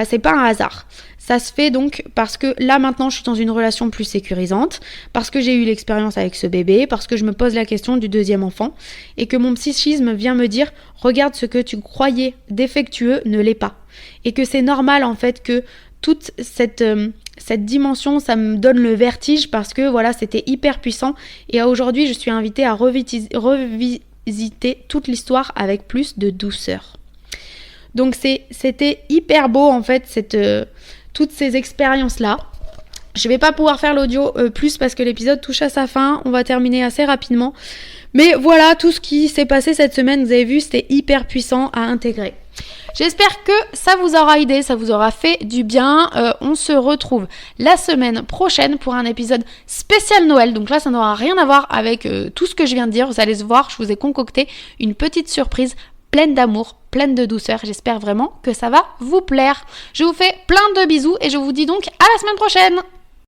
C'est pas un hasard. Ça se fait donc parce que là maintenant je suis dans une relation plus sécurisante, parce que j'ai eu l'expérience avec ce bébé, parce que je me pose la question du deuxième enfant et que mon psychisme vient me dire regarde ce que tu croyais défectueux ne l'est pas. Et que c'est normal en fait que toute cette dimension, ça me donne le vertige parce que voilà, c'était hyper puissant. Et aujourd'hui, je suis invitée à revisiter toute l'histoire avec plus de douceur. Donc c'était hyper beau en fait, toutes ces expériences-là. Je vais pas pouvoir faire l'audio plus parce que l'épisode touche à sa fin. On va terminer assez rapidement. Mais voilà, tout ce qui s'est passé cette semaine, vous avez vu, c'était hyper puissant à intégrer. J'espère que ça vous aura aidé, ça vous aura fait du bien. On se retrouve la semaine prochaine pour un épisode spécial Noël. Donc là, ça n'aura rien à voir avec tout ce que je viens de dire. Vous allez voir, je vous ai concocté une petite surprise pleine d'amour, pleine de douceur. J'espère vraiment que ça va vous plaire. Je vous fais plein de bisous et je vous dis donc à la semaine prochaine.